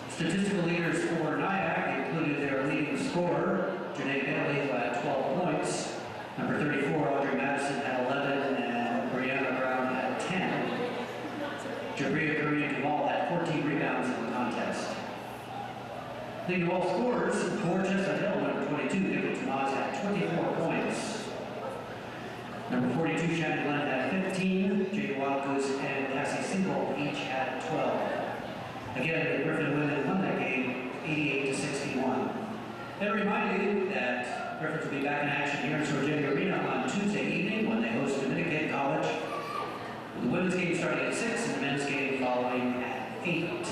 Statistical leaders for Nyack included their leading scorer, Janae Bailey, who had 12 points. Number 34, Audrey Madison had 11, and Brianna Brown had 10. Jabria Kareem Duval had 14 rebounds in the contest. Leading all scorers for Chestnut Hill, number 22, Nicky Tomas had 24 points. Number 42, Shannon Glenn had 15. Jade Wildgoose and Cassie Single each had 12. Again, the Griffin women won that game 88-61. And remind you that Griffins will be back in action here in Sorgenia Arena on Tuesday evening when they host Nyack College. The women's game starting at 6 and the men's game following at 8.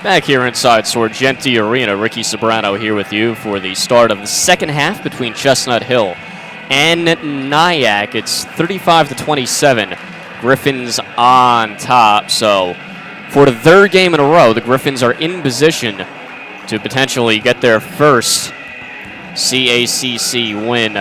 Back here inside Sorgenti Arena, Ricky Sobrano here with you for the start of the second half between Chestnut Hill and Nyack. It's 35-27. Griffins on top. So for the third game in a row, the Griffins are in position to potentially get their first CACC win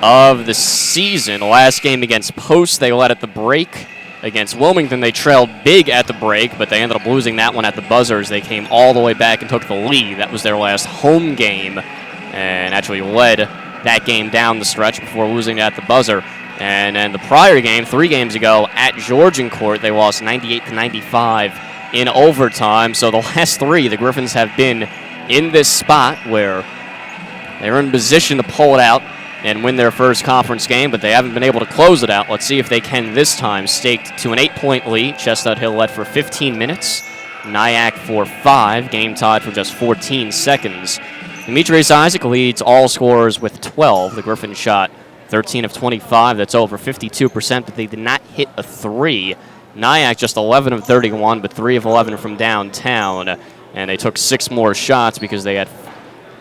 of the season. Last game against Post, they led at the break. Against Wilmington, they trailed big at the break, but they ended up losing that one at the buzzers. They came all the way back and took the lead. That was their last home game and actually led that game down the stretch before losing at the buzzer. And then the prior game, 3 games ago, at Georgian-Court, they lost 98-95 in overtime. So the last 3, the Griffins have been in this spot where they're in position to pull it out and win their first conference game, but they haven't been able to close it out. Let's see if they can this time. Staked to an 8-point lead. Chestnut Hill led for 15 minutes. Nyack for 5. Game tied for just 14 seconds. Demetrius Isaac leads all scorers with 12. The Griffins shot 13 of 25. That's over 52%, but they did not hit a 3. Nyack just 11 of 31, but 3 of 11 from downtown. And they took 6 more shots because they had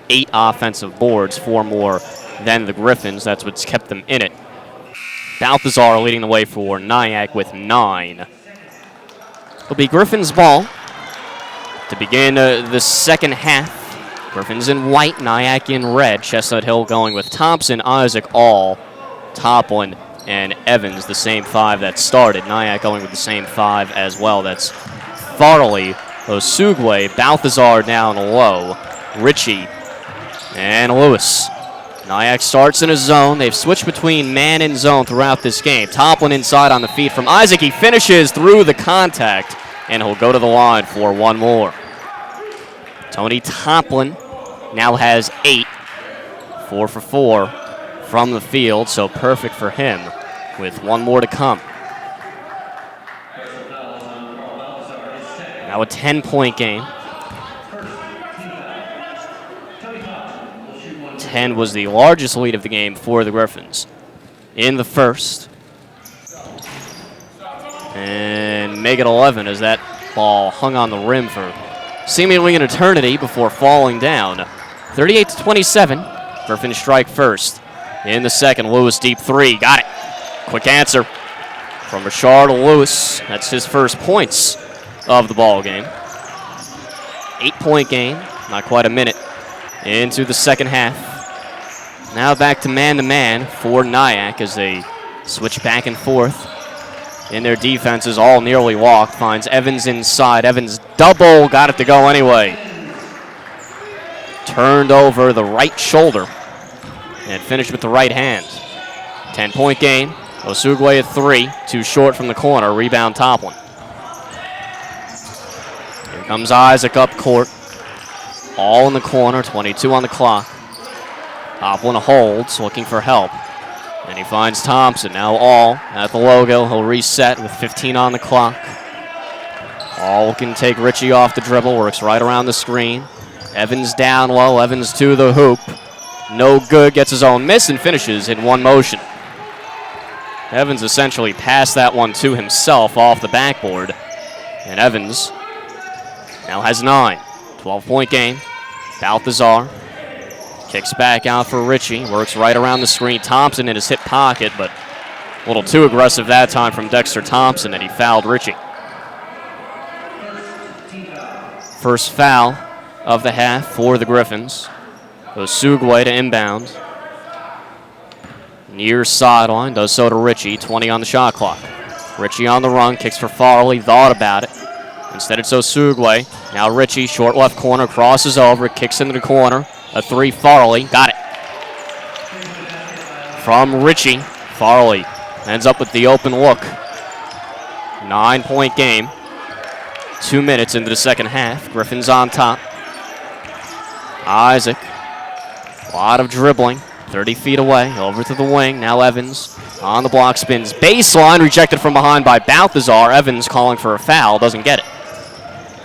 8 offensive boards, 4 more than the Griffins. That's what's kept them in it. Balthazar leading the way for Nyack with 9. It'll be Griffins' ball to begin the second half. Griffins in white, Nyack in red. Chestnut Hill going with Thompson, Isaac, All, Toplin, and Evans, the same 5 that started. Nyack going with the same 5 as well. That's Farley, Osugwe, Balthazar down low, Ritchie, and Lewis. Nyack starts in a zone. They've switched between man and zone throughout this game. Toplin inside on the feed from Isaac. He finishes through the contact, and he'll go to the line for 1 more. Tony Toplin now has 8, 4 for 4 from the field, so perfect for him with 1 more to come. Now a 10-point game. 10 was the largest lead of the game for the Griffins in the first. And make it 11 as that ball hung on the rim for seemingly an eternity before falling down. 38-27. Griffins strike first. In the second, Lewis deep 3. Got it. Quick answer from Rashard Lewis. That's his first points of the ball game. 8-point game. Not quite a minute into the second half. Now back to man for Nyack as they switch back and forth in their defenses. All nearly walked. Finds Evans inside. Evans double. Got it to go anyway. Turned over the right shoulder and finished with the right hand. 10-point game. Osugwe at 3. Too short from the corner. Rebound Toplin. Here comes Isaac up court. All in the corner. 22 on the clock. Toplin holds, looking for help. And he finds Thompson. Now All at the logo. He'll reset with 15 on the clock. All can take Ritchie off the dribble. Works right around the screen. Evans down low. Evans to the hoop. No good. Gets his own miss and finishes in 1 motion. Evans essentially passed that one to himself off the backboard. And Evans now has 9. 12-point game. Balthazar kicks back out for Ritchie. Works right around the screen. Thompson in his hip pocket, but a little too aggressive that time from Dexter Thompson, and he fouled Ritchie. First foul of the half for the Griffins. Osugwe to inbound. Near sideline, does so to Ritchie. 20 on the shot clock. Ritchie on the run, kicks for Farley, thought about it. Instead it's Osugwe. Now Ritchie, short left corner, crosses over, kicks into the corner. A 3, Farley, got it. From Ritchie, Farley ends up with the open look. 9-point game. 2 minutes into the second half. Griffins on top. Isaac, a lot of dribbling. 30 feet away, over to the wing. Now Evans on the block, spins baseline, rejected from behind by Balthazar. Evans calling for a foul, doesn't get it.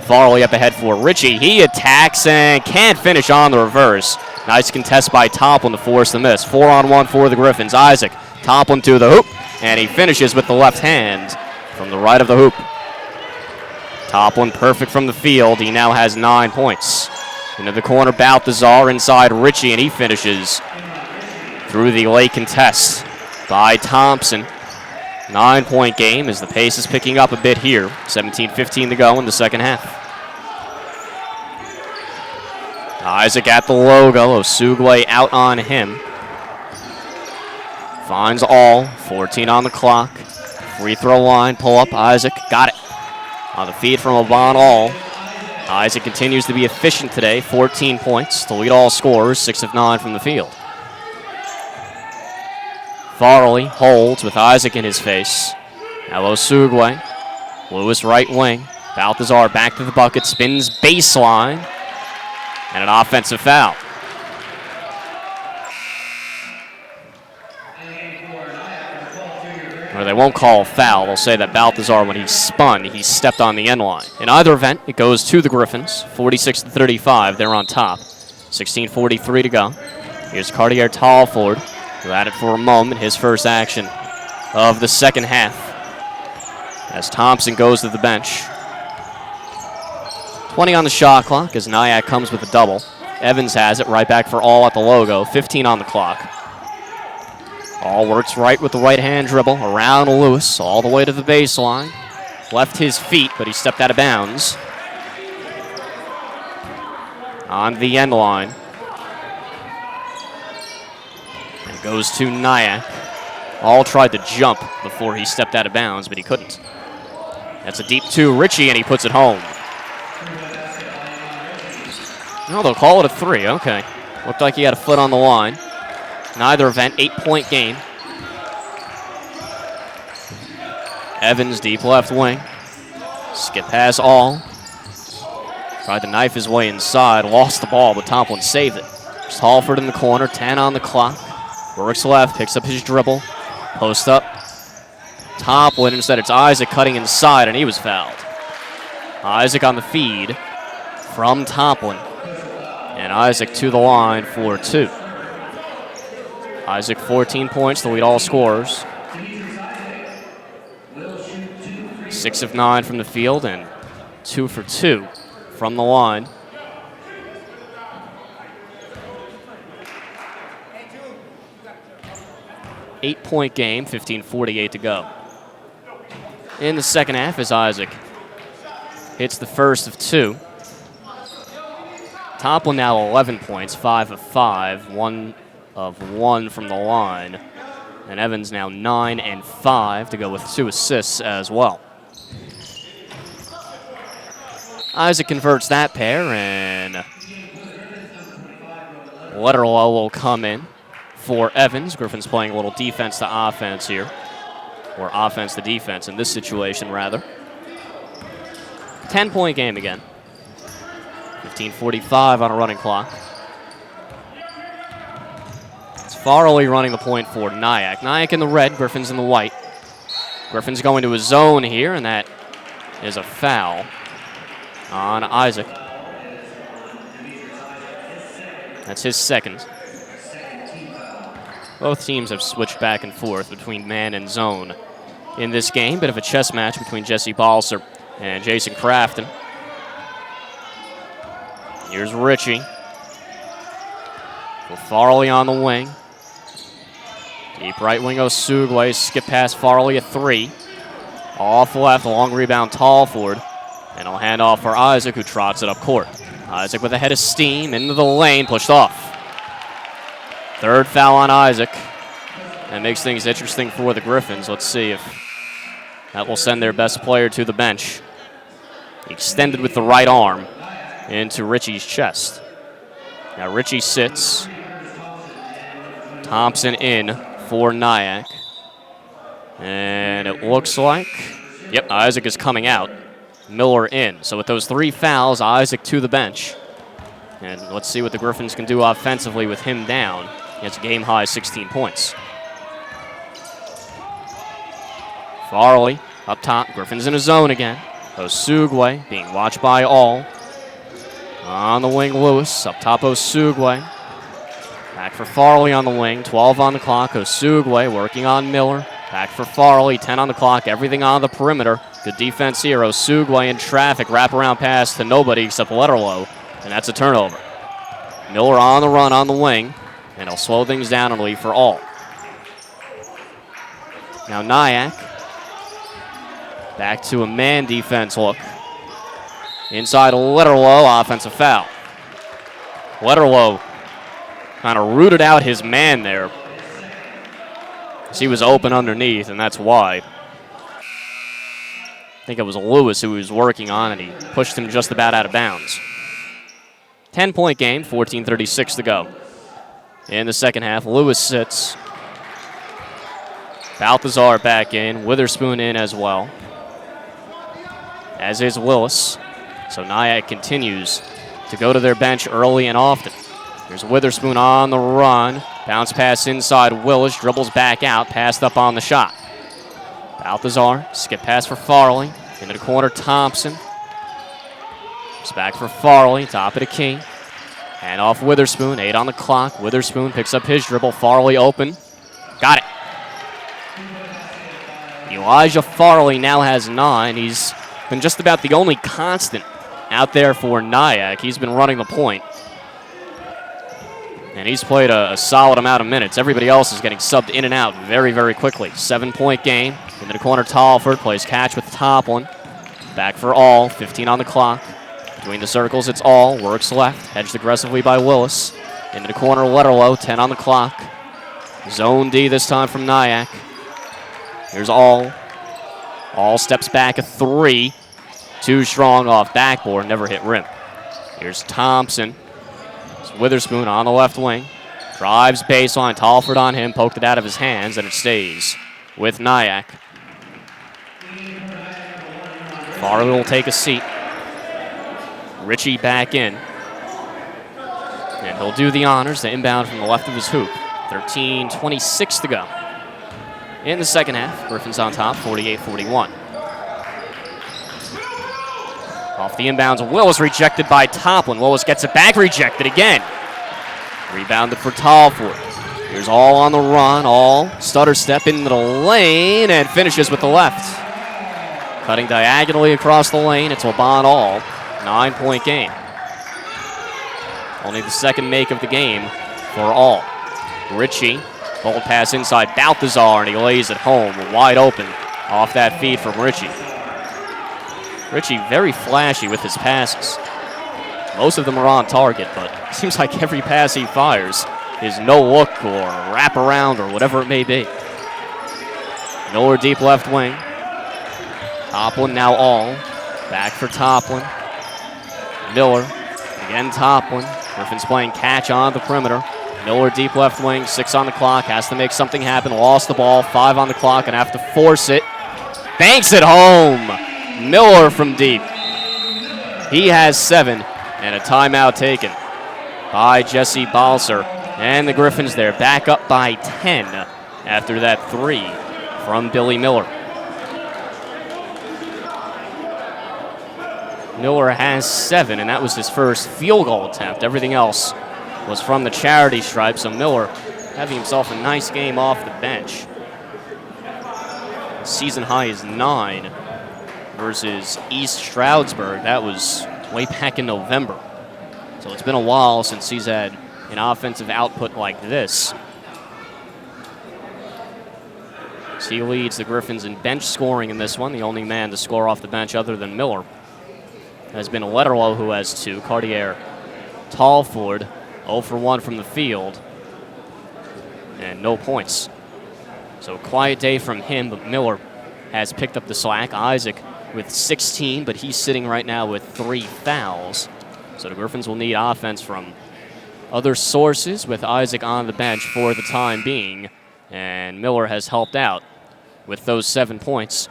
Farley up ahead for Ritchie. He attacks and can't finish on the reverse. Nice contest by Toplin to force the miss. 4-on-1 for the Griffins. Isaac, Toplin to the hoop, and he finishes with the left hand from the right of the hoop. Toplin perfect from the field. He now has 9 points. Into the corner, Balthazar inside Ritchie, and he finishes through the late contest by Thompson. 9-point game as the pace is picking up a bit here. 17:15 to go in the second half. Isaac at the logo. Osugwe out on him. Finds all. 14 on the clock. Free throw line. Pull up. Isaac got it. On the feed from Avon All. Isaac continues to be efficient today. 14 points to lead all scorers. 6 of 9 from the field. Farley holds with Isaac in his face. Now Osugwe. Lewis right wing. Balthazar back to the bucket. Spins baseline. And an offensive foul. Or they won't call a foul. They'll say that Balthazar, when he spun, he stepped on the end line. In either event, it goes to the Griffins. 46-35. They're on top. 16:43 to go. Here's Cartier Tallford, who had it for a moment. His first action of the second half. As Thompson goes to the bench. 20 on the shot clock as Nyack comes with a double. Evans has it right back for All at the logo. 15 on the clock. All works right with the right hand dribble around Lewis all the way to the baseline. Left his feet, but he stepped out of bounds. On the end line. And goes to Nyack. All tried to jump before he stepped out of bounds, but he couldn't. That's a deep 2, Ritchie, and he puts it home. No, they'll call it a 3. Okay. Looked like he had a foot on the line. Neither event, 8-point game. Evans deep left wing. Skip pass All. Tried to knife his way inside. Lost the ball, but Toplin saved it. Tallford in the corner. 10 on the clock. Works left. Picks up his dribble. Post up. Toplin. Instead, it's Isaac cutting inside, and he was fouled. Isaac on the feed from Toplin. And Isaac to the line for 2. Isaac 14 points to lead all scorers. 6 of 9 from the field and 2 for 2 from the line. Eight-point game, 15:48 to go. In the second half as Isaac hits the first of 2. Toplin now 11 points, 5 of 5, 1 of 1 from the line. And Evans now 9 and 5 to go with 2 assists as well. Isaac converts that pair, and Letterlow will come in for Evans. Griffin's playing a little defense to offense here, or offense to defense in this situation, rather. 10-point game again. 15:45 on a running clock. It's Farley running the point for Nyack. Nyack in the red, Griffin's in the white. Griffin's going to a zone here, and that is a foul on Isaac. That's his second. Both teams have switched back and forth between man and zone in this game. Bit of a chess match between Jesse Balser and Jason Crafton. Here's Ritchie. For Farley on the wing. Deep right wing Osugwe. Skip past Farley at 3. Off left, long rebound Tallford. And he'll hand off for Isaac, who trots it up court. Isaac with a head of steam into the lane, pushed off. Third foul on Isaac. That makes things interesting for the Griffins. Let's see if that will send their best player to the bench. Extended with the right arm into Ritchie's chest. Now Ritchie sits. Thompson in for Nyack. And it looks like, yep, Isaac is coming out. Miller in. So with those 3 fouls, Isaac to the bench. And let's see what the Griffins can do offensively with him down. It's a game-high 16 points. Farley up top. Griffins in a zone again. Osugwe being watched by All. On the wing, Lewis. Up top, Osugwe. Back for Farley on the wing. 12 on the clock. Osugwe working on Miller. Back for Farley. 10 on the clock. Everything on the perimeter. Good defense here. Osugwe in traffic. Wraparound pass to nobody except Letterlow, and that's a turnover. Miller on the run on the wing, and he'll slow things down and leave for all. Now Nyack back to a man defense look. Inside Letterlow, offensive foul. Letterlow kind of rooted out his man there. He was open underneath, and that's why. I think it was Lewis who he was working on, and he pushed him just about out of bounds. 10-point game, 14:36 to go. In the second half, Lewis sits. Balthazar back in, Witherspoon in as well, as is Willis. So Nyack continues to go to their bench early and often. Here's Witherspoon on the run. Bounce pass inside Willis, dribbles back out, passed up on the shot. Balthazar, skip pass for Farley. Into the corner, Thompson. It's back for Farley, top of the key. And off Witherspoon, 8 on the clock. Witherspoon picks up his dribble. Farley open. Got it. Elijah Farley now has 9. He's been just about the only constant out there for Nyack. He's been running the point. And he's played a solid amount of minutes. Everybody else is getting subbed in and out very, very quickly. 7-point game. Into the corner, Talford plays catch with Toplin. Back for all, 15 on the clock. Between the circles, it's all. Works left, hedged aggressively by Willis. Into the corner, Letterlow, 10 on the clock. Zone D this time from Nyack. Here's all. All steps back a 3. Too strong off backboard, never hit rim. Here's Thompson. Witherspoon on the left wing. Drives baseline. Talford on him. Poked it out of his hands, and it stays with Nyack. Farley will take a seat. Ritchie back in. And he'll do the honors. The inbound from the left of his hoop. 13:26 to go. In the second half, Griffins on top, 48-41. Off the inbounds, Willis rejected by Toplin. Willis gets it back, rejected again. Rebounded for Talford. Here's all on the run, all stutter step into the lane and finishes with the left. Cutting diagonally across the lane, it's Laban All. 9-point game. Only the second make of the game for All. Ritchie, bold pass inside Balthazar, and he lays it home wide open off that feed from Ritchie. Ritchie very flashy with his passes. Most of them are on target, but it seems like every pass he fires is no look or wrap around or whatever it may be. Miller deep left wing. Toplin now all. Back for Toplin. Miller. Again Toplin. Griffins playing catch on the perimeter. Miller deep left wing. 6 on the clock. Has to make something happen. Lost the ball. 5 on the clock and have to force it. Banks it home. Miller from deep. He has 7 and a timeout taken by Jesse Balser. And the Griffins there back up by 10 after that 3 from Billy Miller. Miller has 7, and that was his first field goal attempt. Everything else was from the charity stripe, so Miller having himself a nice game off the bench. Season high is 9 versus East Stroudsburg. That was way back in November. So it's been a while since he's had an offensive output like this. So he leads the Griffins in bench scoring in this one. The only man to score off the bench other than Miller has been Letterlow, who has 2. Cartier Talford, 0 for 1 from the field, and no points. So quiet day from him, but Miller has picked up the slack. Isaac with 16, but he's sitting right now with 3 fouls. So the Griffins will need offense from other sources with Isaac on the bench for the time being. And Miller has helped out with those 7 points.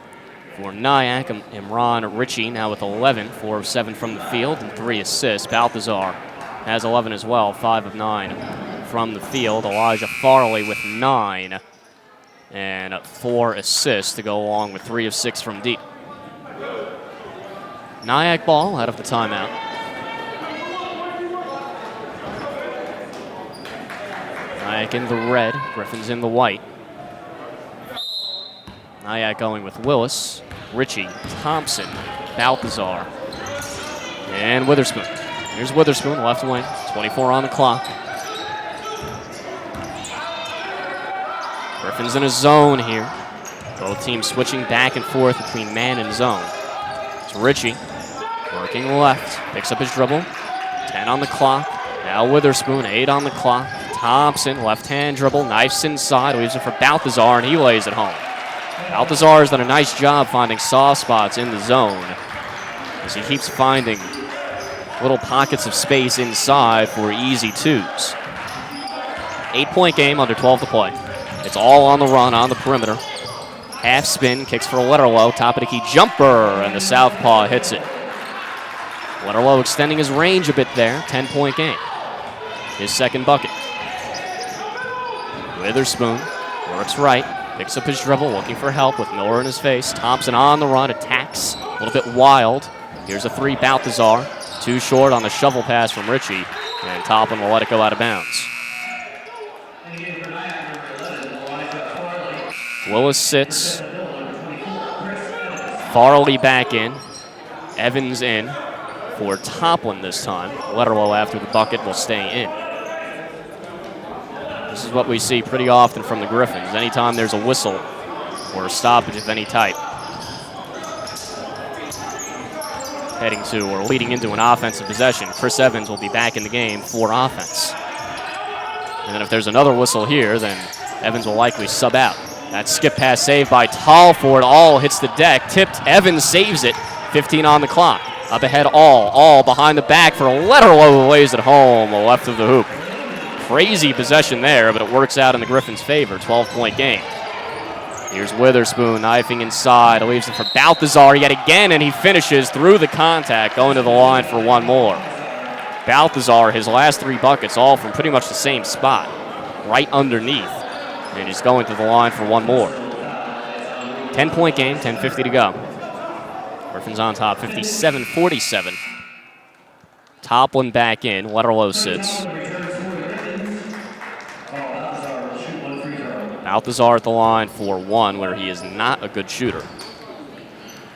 For Nyack, Imran Ritchie now with 11, 4 of 7 from the field and 3 assists. Balthazar has 11 as well, 5 of 9 from the field. Elijah Farley with 9 and 4 assists to go along with 3 of 6 from deep. Nyack ball out of the timeout. Nyack in the red, Griffins in the white. Nyack going with Willis, Ritchie, Thompson, Balthazar, and Witherspoon. Here's Witherspoon, left wing, 24 on the clock. Griffins in a zone here. Both teams switching back and forth between man and zone. It's Ritchie working left, picks up his dribble. 10 on the clock. Now Witherspoon, 8 on the clock. Thompson, left-hand dribble, knifes inside, leaves it for Balthazar, and he lays it home. Balthazar has done a nice job finding soft spots in the zone as he keeps finding little pockets of space inside for easy twos. 8-point game, under 12 to play. It's all on the run, on the perimeter. Half spin, kicks for Letterlow, top of the key jumper, and the southpaw hits it. Letterlow extending his range a bit there, 10-point game. His second bucket. Witherspoon works right, picks up his dribble, looking for help with Miller in his face. Thompson on the run, attacks, a little bit wild. Here's a three, Balthazar. Too short on the shovel pass from Ritchie, and Toplin will let it go out of bounds. Willis sits. Farley back in. Evans in for Toplin this time. Letterlow after the bucket will stay in. This is what we see pretty often from the Griffins. Anytime there's a whistle or a stoppage of any type. Heading to or leading into an offensive possession, Chris Evans will be back in the game for offense. And then if there's another whistle here, then Evans will likely sub out. That skip pass saved by Tallford. All hits the deck. Tipped. Evans saves it. 15 on the clock. Up ahead, all behind the back for Letterlow, who lays it home, left of the hoop. Crazy possession there, but it works out in the Griffins' favor. 12-point game. Here's Witherspoon knifing inside. Leaves it for Balthazar yet again, and he finishes through the contact, going to the line for one more. Balthazar, his last 3 buckets, all from pretty much the same spot, right underneath. And he's going to the line for one more. 10-point game, 10:50 to go. Griffins on top, 57-47. Toplin back in, Letterlow sits. Balthazar at the line for one, where he is not a good shooter.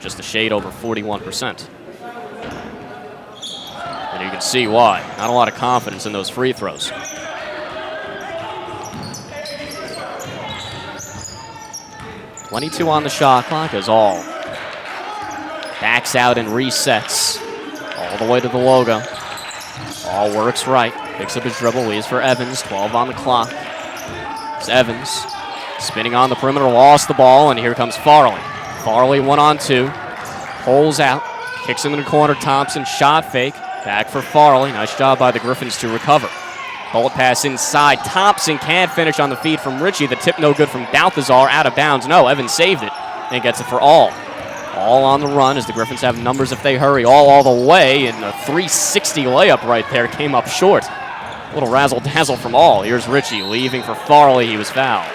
Just a shade over 41%. And you can see why. Not a lot of confidence in those free throws. .22 on the shot clock as all backs out and resets all the way to the logo. All works right, picks up his dribble, leaves for Evans, 12 on the clock. It's Evans spinning on the perimeter, lost the ball, and here comes Farley. Farley 1-on-2, pulls out, kicks into the corner, Thompson, shot fake, back for Farley. Nice job by the Griffins to recover. Bullet pass inside. Thompson can't finish on the feed from Ritchie. The tip no good from Balthazar. Out of bounds. No, Evans saved it and gets it for all. All on the run as the Griffins have numbers if they hurry. All the way, and a 360 layup right there came up short. A little razzle-dazzle from all. Here's Ritchie leaving for Farley. He was fouled.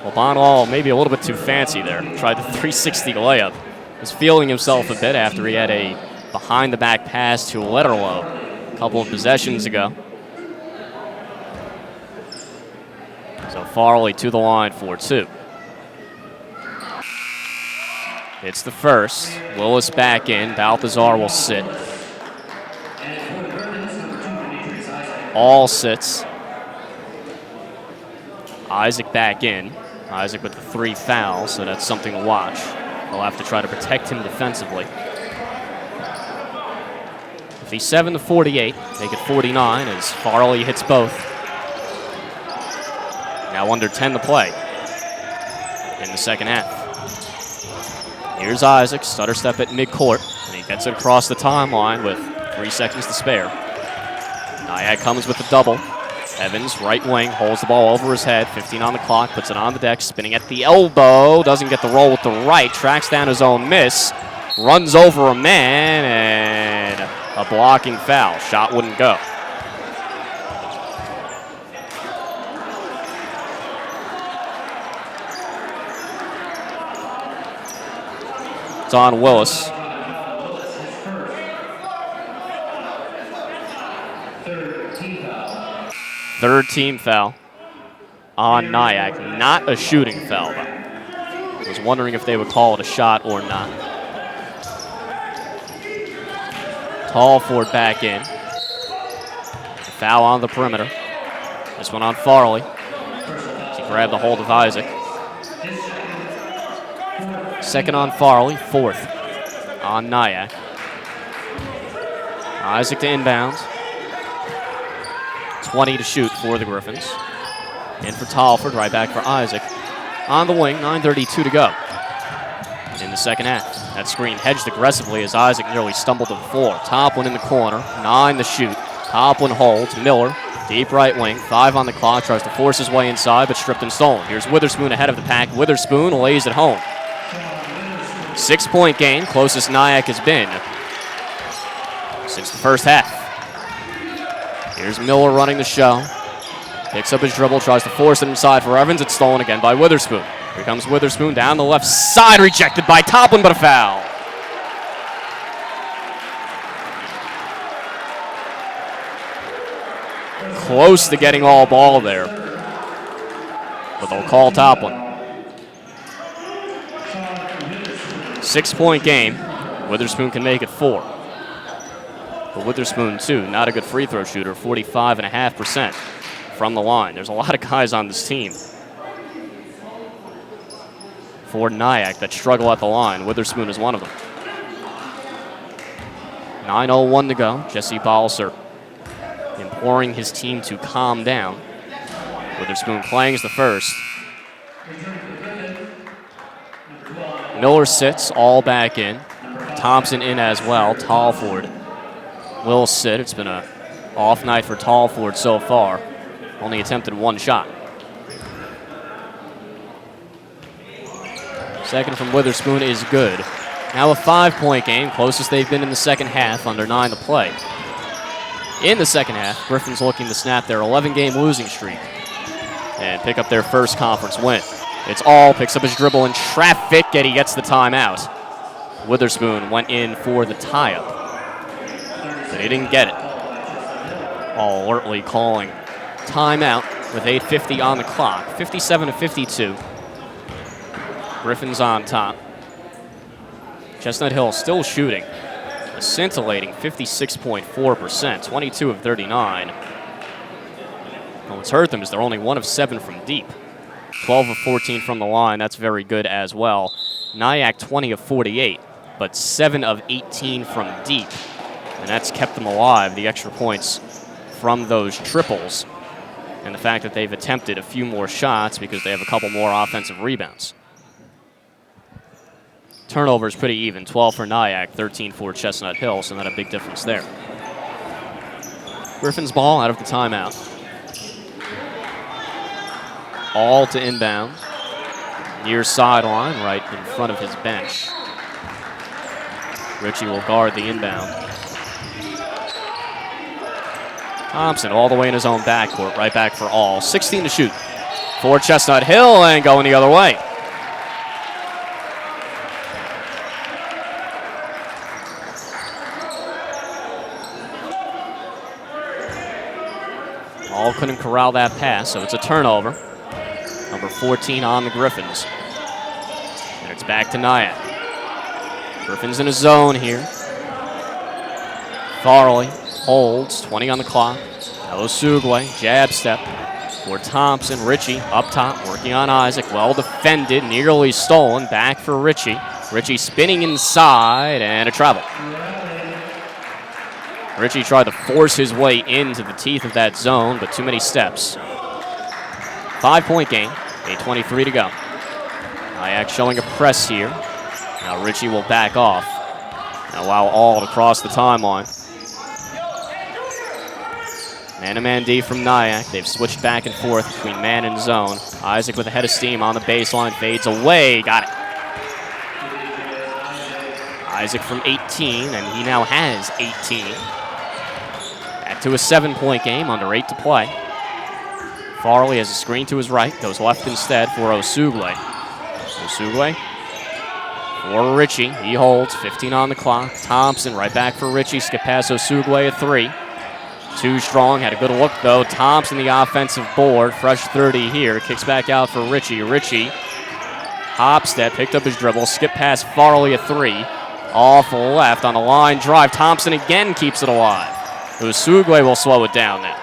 Well, Bonwall maybe a little bit too fancy there. Tried the 360 layup. Was feeling himself a bit after he had a behind-the-back pass to Letterlow a couple of possessions ago. So Farley to the line for 2. It's the first. Willis back in. Balthazar will sit. All sits. Isaac back in. Isaac with the 3 fouls, so that's something to watch. They'll have to try to protect him defensively. 57-48, make it 49 as Farley hits both. Now under 10 to play in the second half. Here's Isaac, stutter step at midcourt, and he gets it across the timeline with 3 seconds to spare. Nyack comes with the double. Evans, right wing, holds the ball over his head. 15 on the clock, puts it on the deck, spinning at the elbow. Doesn't get the roll with the right, tracks down his own miss. Runs over a man, and a blocking foul. Shot wouldn't go. It's on Willis. Third team foul on Nyack. Not a shooting foul, though. I was wondering if they would call it a shot or not. Talford back in. Foul on the perimeter. This one on Farley. He grabbed the hold of Isaac. Second on Farley, fourth on Nyack. Isaac to inbound. 20 to shoot for the Griffins. In for Talford, right back for Isaac. On the wing, 9:32 to go in the second half. That screen hedged aggressively as Isaac nearly stumbled to the floor. Toplin in the corner, 9 to shoot. Toplin holds, Miller, deep right wing, 5 on the clock, tries to force his way inside, but stripped and stolen. Here's Witherspoon ahead of the pack. Witherspoon lays it home. 6-point game, closest Nyack has been since the first half. Here's Miller running the show. Picks up his dribble, tries to force it inside for Evans. It's stolen again by Witherspoon. Here comes Witherspoon down the left side, rejected by Toplin, but a foul. Close to getting all ball there, but they'll call Toplin. 6-point game. Witherspoon can make it 4. But Witherspoon, too, not a good free throw shooter, 45.5% from the line. There's a lot of guys on this team for Nyack that struggle at the line. Witherspoon is one of them. 9:01 to go. Jesse Balser imploring his team to calm down. Witherspoon playing as the first. Miller sits, all back in. Thompson in as well. Talford will sit. It's been an off night for Talford so far. Only attempted 1 shot. Second from Witherspoon is good. Now a 5-point game, closest they've been in the second half, under 9 to play. In the second half, Griffins looking to snap their 11-game losing streak and pick up their first conference win. It's All, picks up his dribble in traffic, and he gets the timeout. Witherspoon went in for the tie-up, but he didn't get it. All alertly calling timeout with 8:50 on the clock. 57-52. Griffins on top. Chestnut Hill still shooting a scintillating 56.4%, 22 of 39. And what's hurt them is they're only 1 of 7 from deep. 12 of 14 from the line, that's very good as well. Nyack 20 of 48, but 7 of 18 from deep. And that's kept them alive, the extra points from those triples. And the fact that they've attempted a few more shots because they have a couple more offensive rebounds. Turnovers pretty even, 12 for Nyack, 13 for Chestnut Hill, so not a big difference there. Griffins ball out of the timeout. All to inbound. Near sideline, right in front of his bench. Ritchie will guard the inbound. Thompson all the way in his own backcourt, right back for All. 16 to shoot for Chestnut Hill and going the other way. All couldn't corral that pass, so it's a turnover. Number 14 on the Griffins. And it's back to Nyack. Griffins in a zone here. Farley holds, 20 on the clock. Osugwe, jab step for Thompson. Ritchie up top, working on Isaac. Well defended, nearly stolen. Back for Ritchie. Ritchie spinning inside, and a travel. Ritchie tried to force his way into the teeth of that zone, but too many steps. 5-point game, 8:23 to go. Nyack showing a press here. Now Ritchie will back off and allow All to cross the timeline. Man-to-man D from Nyack. They've switched back and forth between man and zone. Isaac with a head of steam on the baseline, fades away, got it. Isaac from 18, and he now has 18. Back to a 7-point game, under 8 to play. Farley has a screen to his right, goes left instead for Osugwe. Osugwe for Ritchie, he holds, 15 on the clock. Thompson right back for Ritchie, skip past Osugwe at 3. Too strong, had a good look though. Thompson the offensive board, fresh 30 here. Kicks back out for Ritchie. Ritchie, hop step, picked up his dribble, skip past Farley at 3. Off left on the line drive. Thompson again keeps it alive. Usugwe will slow it down now.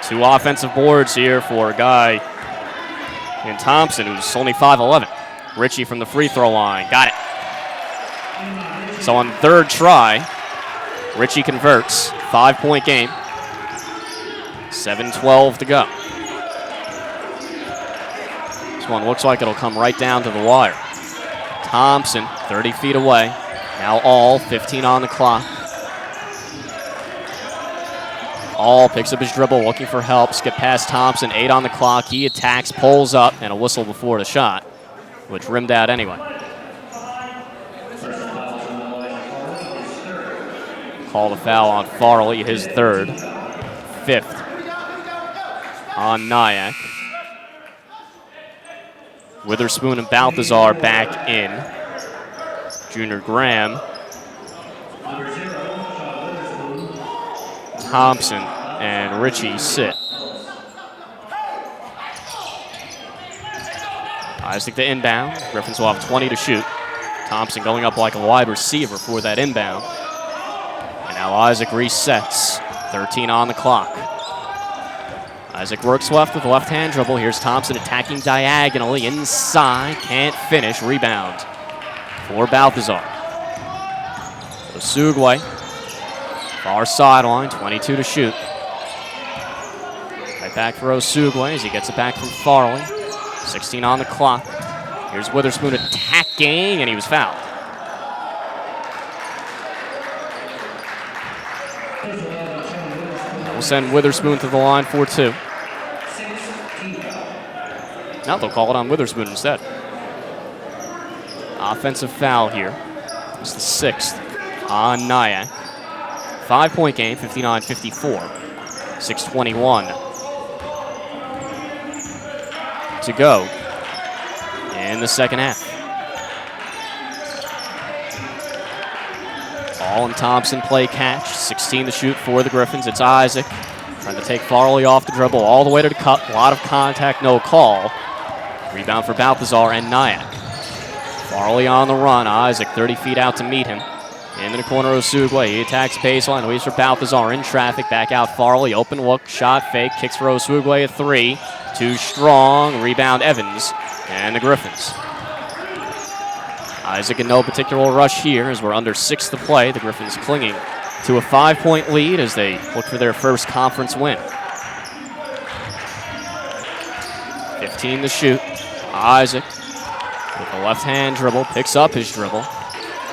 2 offensive boards here for a guy in Thompson who's only 5'11". Ritchie from the free throw line, got it. So on third try, Ritchie converts, 5-point game. 7:12 to go. This one looks like it'll come right down to the wire. Thompson, 30 feet away. Now All, 15 on the clock. All picks up his dribble, looking for help. Skip past Thompson, 8 on the clock. He attacks, pulls up, and a whistle before the shot, which rimmed out anyway. Call the foul on Farley, his third. 5th on Nyack. Witherspoon and Balthazar back in. Junior Graham. Thompson and Ritchie sit. Isaac the inbound. Griffins will have 20 to shoot. Thompson going up like a wide receiver for that inbound. And now Isaac resets. 13 on the clock. Isaac works left with a left-hand dribble. Here's Thompson attacking diagonally inside. Can't finish. Rebound for Balthazar. Usugwe. Far sideline. 22 to shoot. Right back for Usugwe as he gets it back from Farley. 16 on the clock. Here's Witherspoon attacking, and he was fouled. That will send Witherspoon to the line for 2. Now they'll call it on Witherspoon instead. Offensive foul here. It's the 6th on Nyack. 5-point game, 59-54. 6:21 to go in the second half. All and Thompson play catch. 16 to shoot for the Griffins. It's Isaac trying to take Farley off the dribble all the way to the cup. A lot of contact, no call. Rebound for Balthazar and Nyack. Farley on the run. Isaac 30 feet out to meet him. Into the corner of Usugwe. He attacks baseline. Waits for Balthazar in traffic. Back out Farley. Open look. Shot fake. Kicks for Usugwe at 3. Too strong. Rebound Evans. And the Griffins. Isaac in no particular rush here as we're under 6 to play. The Griffins clinging to a 5-point lead as they look for their first conference win. 15 to shoot. Isaac with a left-hand dribble. Picks up his dribble.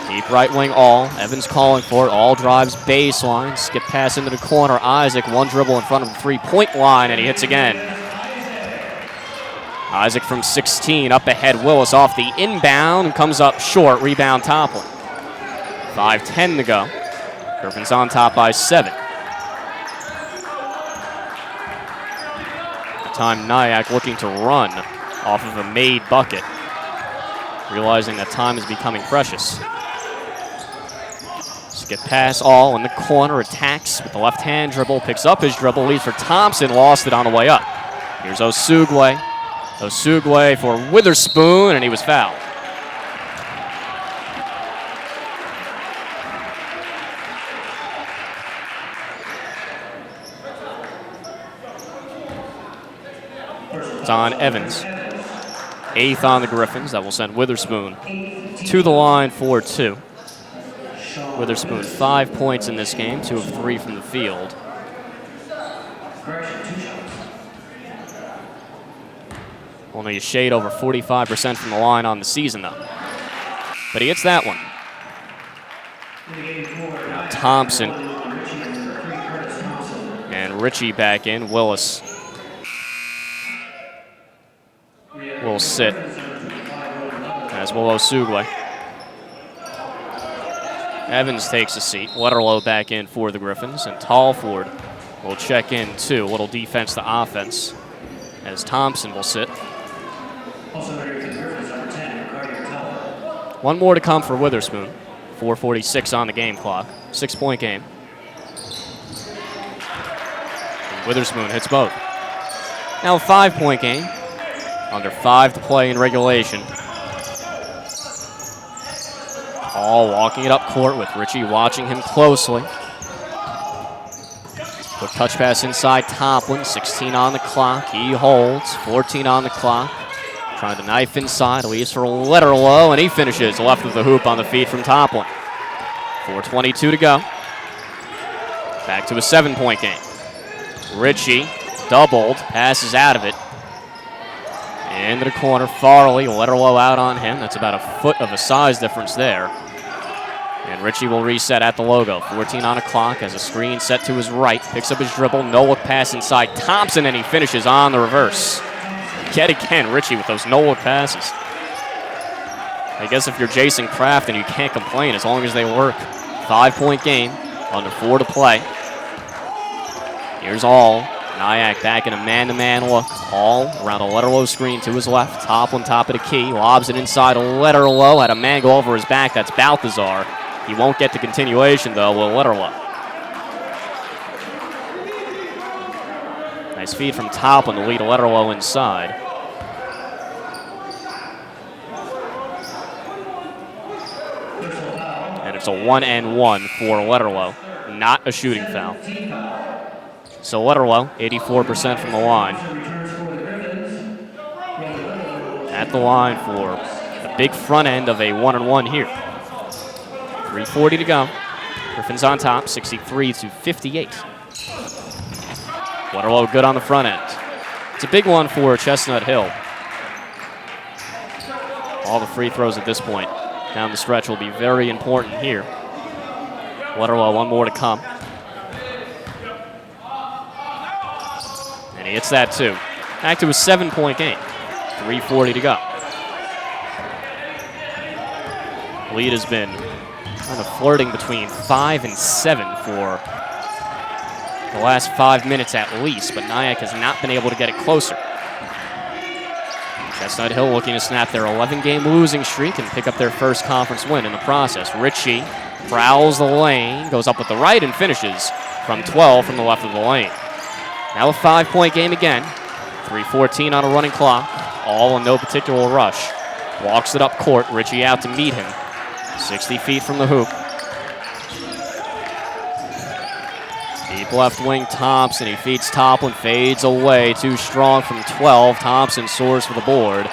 Deep right wing All. Evans calling for it. All drives baseline. Skip pass into the corner. Isaac one dribble in front of the 3-point line, and he hits again. Isaac from 16 up ahead. Willis off the inbound and comes up short. Rebound Toppling. 5:10 to go. Griffins on top by 7. The time Nyack looking to run off of a made bucket, realizing that time is becoming precious. Skip pass All in the corner. Attacks with the left-hand dribble. Picks up his dribble. Leads for Thompson. Lost it on the way up. Here's Usugwe. Usugwe for Witherspoon, and he was fouled. It's on Evans. 8th on the Griffins. That will send Witherspoon to the line for 2. Witherspoon 5 points in this game, 2 of 3 from the field. Only a shade over 45% from the line on the season, though. But he hits that one. Now Thompson and Ritchie back in. Willis will sit, as will Usugwe. Evans takes a seat. Letterlow back in for the Griffins, and Tallford will check in too. A little defense to offense, as Thompson will sit. One more to come for Witherspoon. 4:46 on the game clock. 6-point game. Witherspoon hits both. Now a 5-point game. Under 5 to play in regulation. Hall walking it up court with Ritchie watching him closely. Quick touch pass inside Toplin. 16 on the clock. He holds. 14 on the clock. Trying to knife inside. Leaves for Letterlow, and he finishes left of the hoop on the feed from Toplin. 4:22 to go. Back to a 7-point game. Ritchie doubled. Passes out of it. Into the corner. Farley. Letterlow out on him. That's about a foot of a size difference there. And Ritchie will reset at the logo. 14 on a clock, has a screen set to his right. Picks up his dribble, no-look pass inside Thompson, and he finishes on the reverse. Yet again, Ritchie with those no-look passes. I guess if you're Jason Kraft, and you can't complain as long as they work. 5-point game, under 4 to play. Here's All. Nyack back in a man-to-man look. All around a Letterlow screen to his left. Toplin top of the key, lobs it inside Letterlow. Had a man go over his back, that's Balthazar. He won't get the continuation, though, with Letterlow. Nice feed from Toplin to lead Letterlow inside. And it's a 1-and-1 for Letterlow. Not a shooting foul. So Letterlow, 84% from the line. At the line for the big front end of a 1-and-1 here. 3:40 to go. Griffins on top, 63-58. Letterlow good on the front end. It's a big one for Chestnut Hill. All the free throws at this point down the stretch will be very important here. Letterlow, one more to come. And he hits that too. Back to a 7-point game. 3:40 to go. Lead has been kind of flirting between 5 and 7 for the last 5 minutes at least, but Nyack has not been able to get it closer. Chestnut Hill looking to snap their 11-game losing streak and pick up their first conference win in the process. Ritchie prowls the lane, goes up with the right, and finishes from 12 from the left of the lane. Now a 5-point game again. 3:14 on a running clock. All in no particular rush. Walks it up court. Ritchie out to meet him. 60 feet from the hoop. Deep left wing Thompson. He feeds Toplin. Fades away. Too strong from 12. Thompson soars for the board.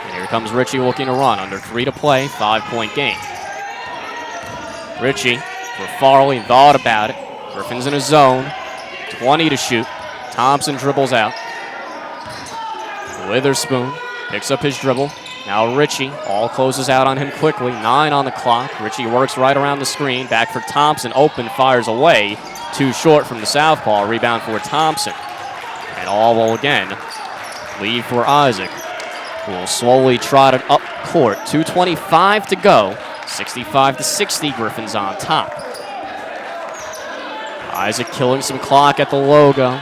And here comes Ritchie looking to run. Under 3 to play. 5-point game. Ritchie for Farley. Thought about it. Griffin's in a zone. 20 to shoot. Thompson dribbles out. Witherspoon picks up his dribble. Now Ritchie, All closes out on him quickly. 9 on the clock. Ritchie works right around the screen. Back for Thompson. Open, fires away. Too short from the southpaw. Rebound for Thompson. And All will again leave for Isaac, who will slowly trot it up court. 2:25 to go. 65-60. Griffins on top. Isaac killing some clock at the logo.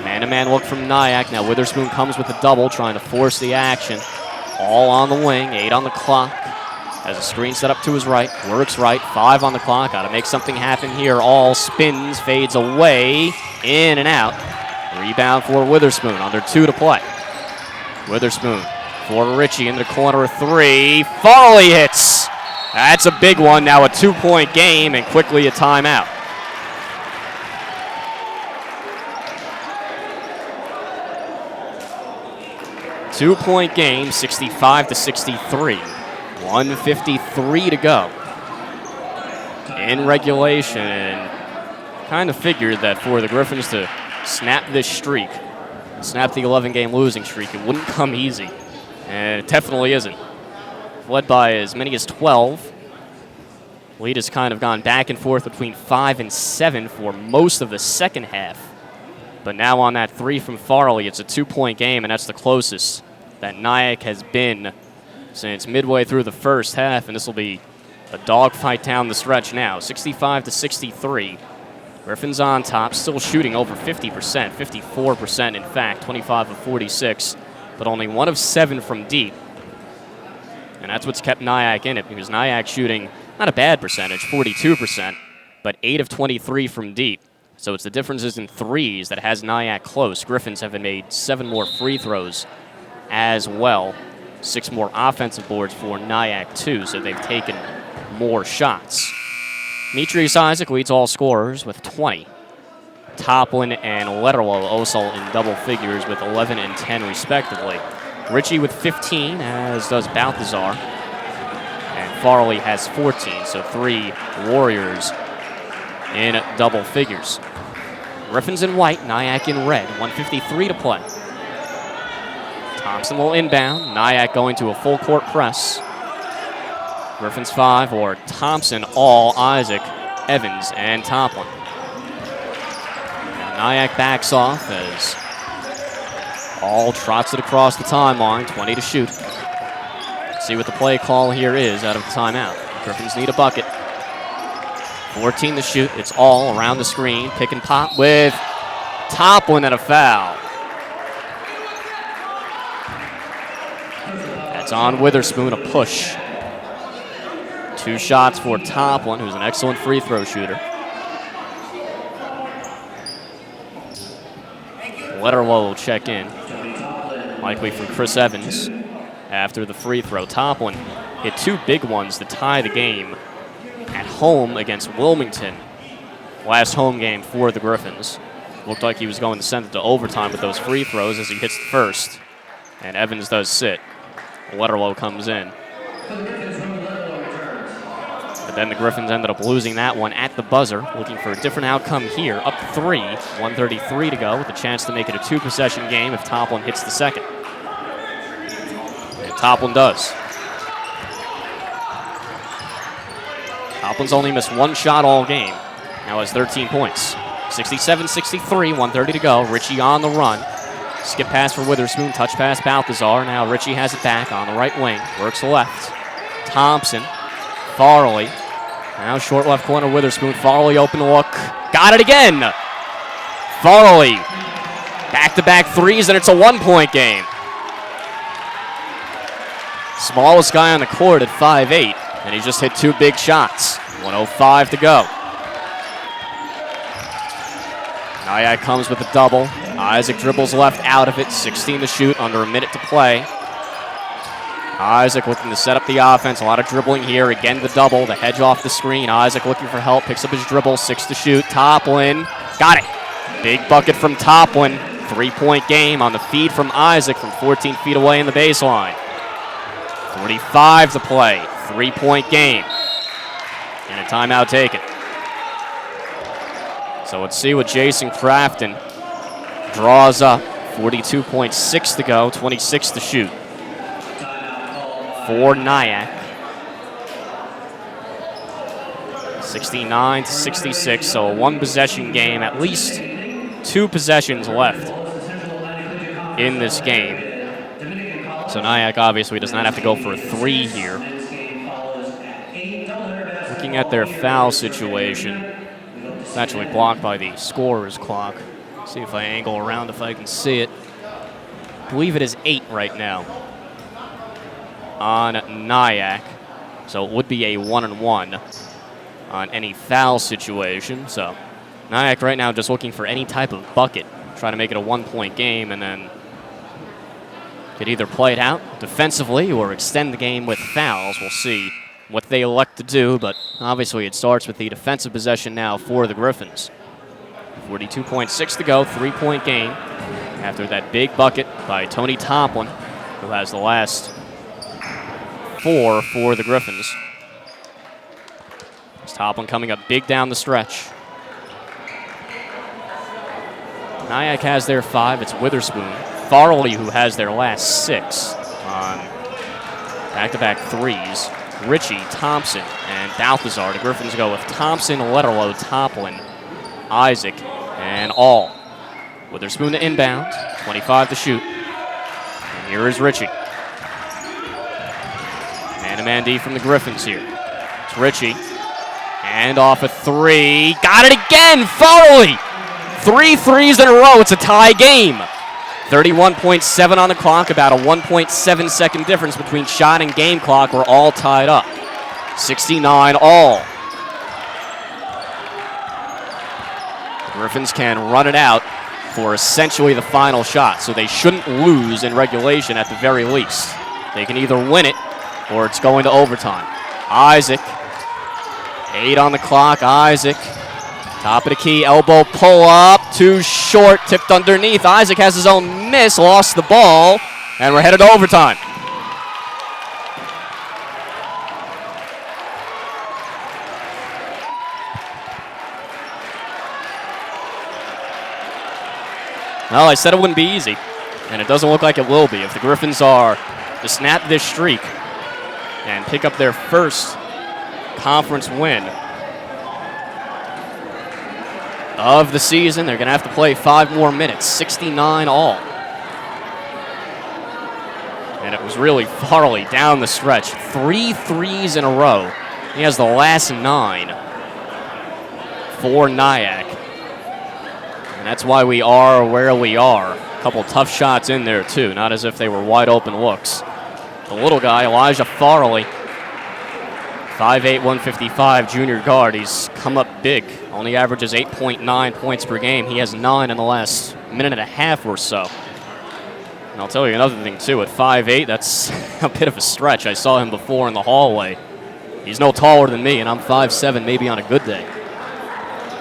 Man-to-man look from Nyack. Now Witherspoon comes with a double, trying to force the action. All on the wing, 8 on the clock. Has a screen set up to his right, works right, 5 on the clock. Got to make something happen here. All spins, fades away, in and out. Rebound for Witherspoon, under 2 to play. Witherspoon for Ritchie into the corner of 3. Farley hits. That's a big one. Now a 2-point game and quickly a timeout. Two-point game, 65-63. 1:53 to go in regulation, and kind of figured that for the Griffins to snap this streak, snap the 11-game losing streak, it wouldn't come easy, and it definitely isn't. Led by as many as 12. Lead has kind of gone back and forth between 5 and 7 for most of the second half. But now on that 3 from Farley, it's a 2-point game, and that's the closest that Nyack has been since midway through the first half, and this will be a dogfight down the stretch now. 65-63. Griffins on top, still shooting over 50%, 54% in fact, 25 of 46, but only 1 of 7 from deep. And that's what's kept Nyack in it, because Nyack shooting not a bad percentage, 42%, but 8 of 23 from deep. So it's the differences in threes that has Nyack close. Griffins have made 7 more free throws as well. 6 more offensive boards for Nyack, too, so they've taken more shots. Demetrius Isaac leads all scorers with 20. Toplin and Letterlow also in double figures with 11 and 10 respectively. Ritchie with 15, as does Balthazar. And Farley has 14, so 3 Warriors in double figures. Griffins in white, Nyack in red, 1:53 to play. Thompson will inbound, Nyack going to a full court press. Griffins 5 or Thompson, All, Isaac, Evans, and Toplin. Now Nyack backs off as All trots it across the timeline, 20 to shoot. See what the play call here is out of the timeout. Griffins need a bucket. 14 to shoot. It's All around the screen. Pick and pop with Toplin and a foul. That's on Witherspoon, a push. 2 shots for Toplin, who's an excellent free throw shooter. Letterlow will check in, likely from Chris Evans after the free throw. Toplin hit 2 big ones to tie the game at home against Wilmington. Last home game for the Griffins. Looked like he was going to send it to overtime with those free throws as he hits the first. And Evans does sit. Letterlow comes in. But then the Griffins ended up losing that one at the buzzer, looking for a different outcome here. Up 3, 1:33 to go, with a chance to make it a 2-possession game if Toplin hits the second. And Toplin does. Toplin's only missed 1 shot all game. Now has 13 points. 67-63, 1:30 to go. Ritchie on the run. Skip pass for Witherspoon, touch pass Balthazar. Now Ritchie has it back on the right wing. Works left. Thompson, Farley. Now short left corner, Witherspoon. Farley open look. Got it again. Farley. Back-to-back threes, and it's a 1-point game. Smallest guy on the court at 5'8", and he just hit 2 big shots. 1:05 to go. Nyack comes with a double. Isaac dribbles left out of it. 16 to shoot, under a minute to play. Isaac looking to set up the offense. A lot of dribbling here. Again, the double. The hedge off the screen. Isaac looking for help. Picks up his dribble. 6 to shoot. Toplin. Got it. Big bucket from Toplin. 3-point game on the feed from Isaac from 14 feet away in the baseline. 45 to play. 3-point game. And a timeout taken. So let's see what Jason Crafton draws up. 42.6 to go. 26 to shoot. For Nyack. 69-66, so a 1-possession game, at least 2 possessions left in this game. So Nyack obviously does not have to go for a 3 here. Looking at their foul situation, it's actually blocked by the scorer's clock. See if I angle around if I can see it. I believe it is 8 right now on Nyack, so it would be a 1-and-1 on any foul situation. So Nyack right now just looking for any type of bucket, try to make it a 1-point game, and then could either play it out defensively or extend the game with fouls. We'll see what they elect to do, but obviously it starts with the defensive possession now for the Griffins. 42.6 to go, 3-point game after that big bucket by Tony Toplin, who has the last 4 for the Griffins. It's Toplin coming up big down the stretch. Nyack has their 5. It's Witherspoon. Farley, who has their last 6 on back-to-back threes. Ritchie, Thompson, and Balthazar. The Griffins go with Thompson, Letterlow, Toplin, Isaac, and All. Witherspoon to inbound. 25 to shoot. And here is Ritchie. Man-to-man D from the Griffins here. It's Ritchie. And off a 3. Got it again! Farley! 3 threes in a row. It's a tie game. 31.7 on the clock. About a 1.7-second difference between shot and game clock. We're all tied up. 69 all. The Griffins can run it out for essentially the final shot, so they shouldn't lose in regulation at the very least. They can either win it or it's going to overtime. Isaac, 8 on the clock. Isaac, top of the key, elbow pull up, too short, tipped underneath. Isaac has his own miss, lost the ball, and we're headed to overtime. Well, I said it wouldn't be easy, and it doesn't look like it will be. If the Griffins are to snap this streak and pick up their first conference win of the season, they're going to have to play 5 more minutes, 69 all. And it was really Farley down the stretch. 3 threes in a row. He has the last 9 for Nyack. And that's why we are where we are. A couple tough shots in there, too. Not as if they were wide open looks. The little guy, Elijah Farley, 5'8", 155, junior guard. He's come up big. Only averages 8.9 points per game. He has 9 in the last minute and a half or so. And I'll tell you another thing, too. At 5'8", that's a bit of a stretch. I saw him before in the hallway. He's no taller than me, and I'm 5'7", maybe on a good day.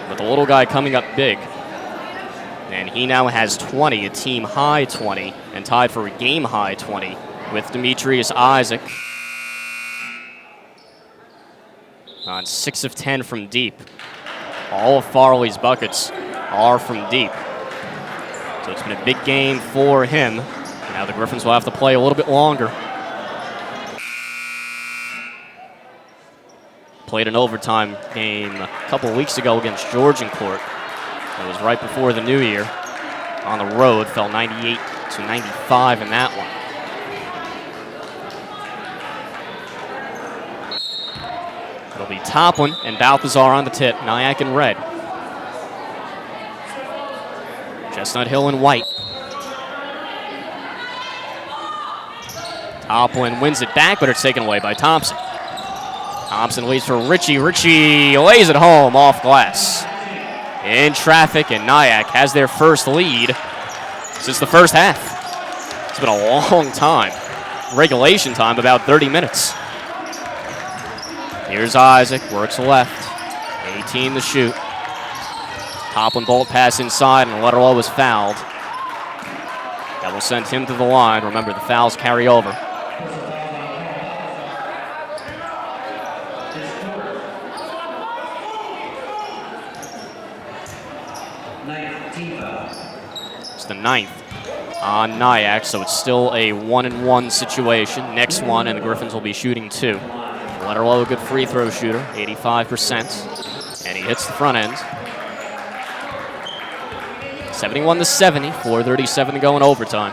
But the little guy coming up big. And he now has 20, a team high 20, and tied for a game high 20 with Demetrius Isaac. On 6 of 10 from deep. All of Farley's buckets are from deep. So it's been a big game for him. Now the Griffins will have to play a little bit longer. Played an overtime game a couple of weeks ago against Georgiancourt. It was right before the new year. On the road, fell 98 to 95 in that one. It'll be Toplin and Balthazar on the tip. Nyack in red. Chestnut Hill in white. Toplin wins it back, but it's taken away by Thompson. Thompson leads for Ritchie. Ritchie lays it home off glass. In traffic, and Nyack has their first lead since the first half. It's been a long time. Regulation time, about 30 minutes. Here's Isaac, works left. 18 to shoot. Toplin bolt pass inside, and Letterlow was fouled. That will send him to the line. Remember, the fouls carry over. It's the 9th on Nyack, so it's still a 1-and-1 situation. Next one, and the Griffins will be shooting 2. Letterlow, a good free throw shooter, 85%, and he hits the front end. 71 to 70, 4:37 to go in overtime.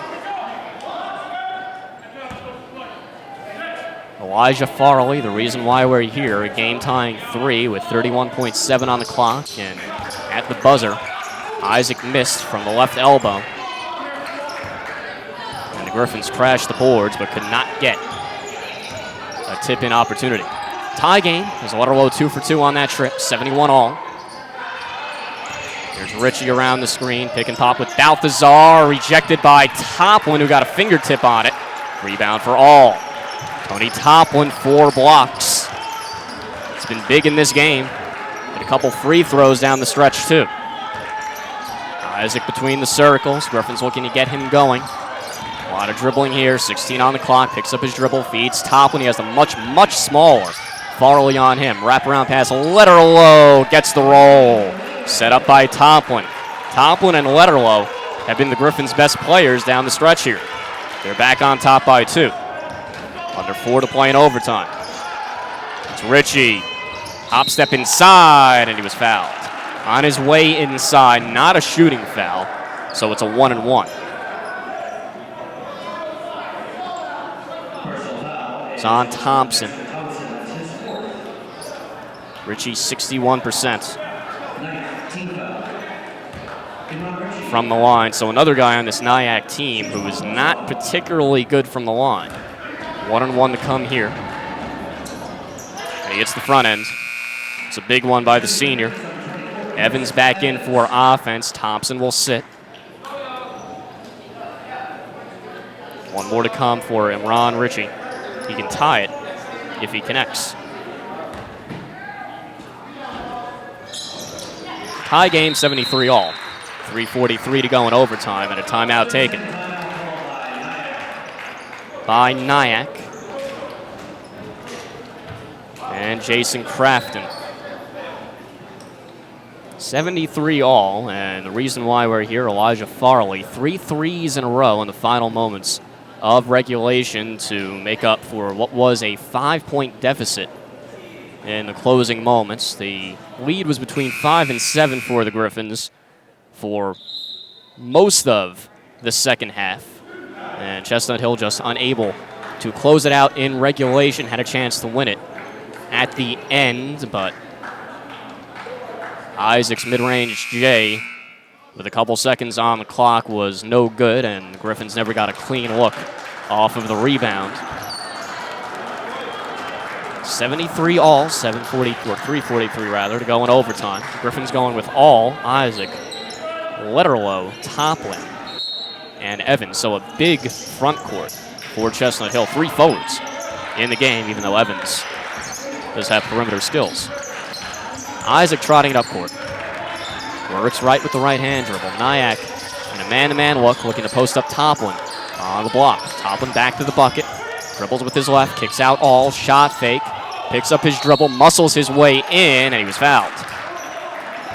Elijah Farley, the reason why we're here, a game-tying 3 with 31.7 on the clock, and at the buzzer, Isaac missed from the left elbow. And the Griffins crashed the boards, but could not get a tip-in opportunity. Tie game, as Letterlow 2 for 2 on that trip, 71 all. Here's Ritchie around the screen, pick and pop with Balthazar, rejected by Toplin, who got a fingertip on it. Rebound for all. Tony Toplin, 4 blocks. It's been big in this game. And a couple free throws down the stretch, too. Isaac between the circles. Griffins looking to get him going. A lot of dribbling here. 16 on the clock. Picks up his dribble. Feeds Toplin. He has the much smaller Farley on him. Wraparound pass. Letterlow gets the roll. Set up by Toplin. Toplin and Letterlow have been the Griffins' best players down the stretch here. They're back on top by 2. Under 4 to play in overtime. It's Ritchie. Hop step inside, and he was fouled. On his way inside, not a shooting foul, so it's a 1-and-1. It's on Thompson. Ritchie, 61% from the line. So another guy on this Nyack team who is not particularly good from the line. 1-and-1 to come here. And he hits the front end. It's a big one by the senior. Evans back in for offense. Thompson will sit. One more to come for Imran Ritchie. He can tie it if he connects. Tie game, 73-all. 3:43 to go in overtime, and a timeout taken by Nyack and Jason Crafton. 73-all, and the reason why we're here, Elijah Farley, 3 threes in a row in the final moments of regulation to make up for what was a 5-point deficit in the closing moments. The lead was between 5 and 7 for the Griffins for most of the second half, and Chestnut Hill just unable to close it out in regulation. Had a chance to win it at the end, but Isaac's mid-range J with a couple seconds on the clock was no good, and the Griffins never got a clean look off of the rebound. 73-all, 7:40 or 3:43 rather, to go in overtime. The Griffins going with All, Isaac, Letterlow, Toplin, and Evans. So a big front court for Chestnut Hill. 3 forwards in the game, even though Evans does have perimeter skills. Isaac trotting it up court. Works right with the right hand dribble. Nyack in a man-to-man look, looking to post up Toplin on the block. Toplin back to the bucket. Dribbles with his left, kicks out All, shot fake. Picks up his dribble, muscles his way in, and he was fouled.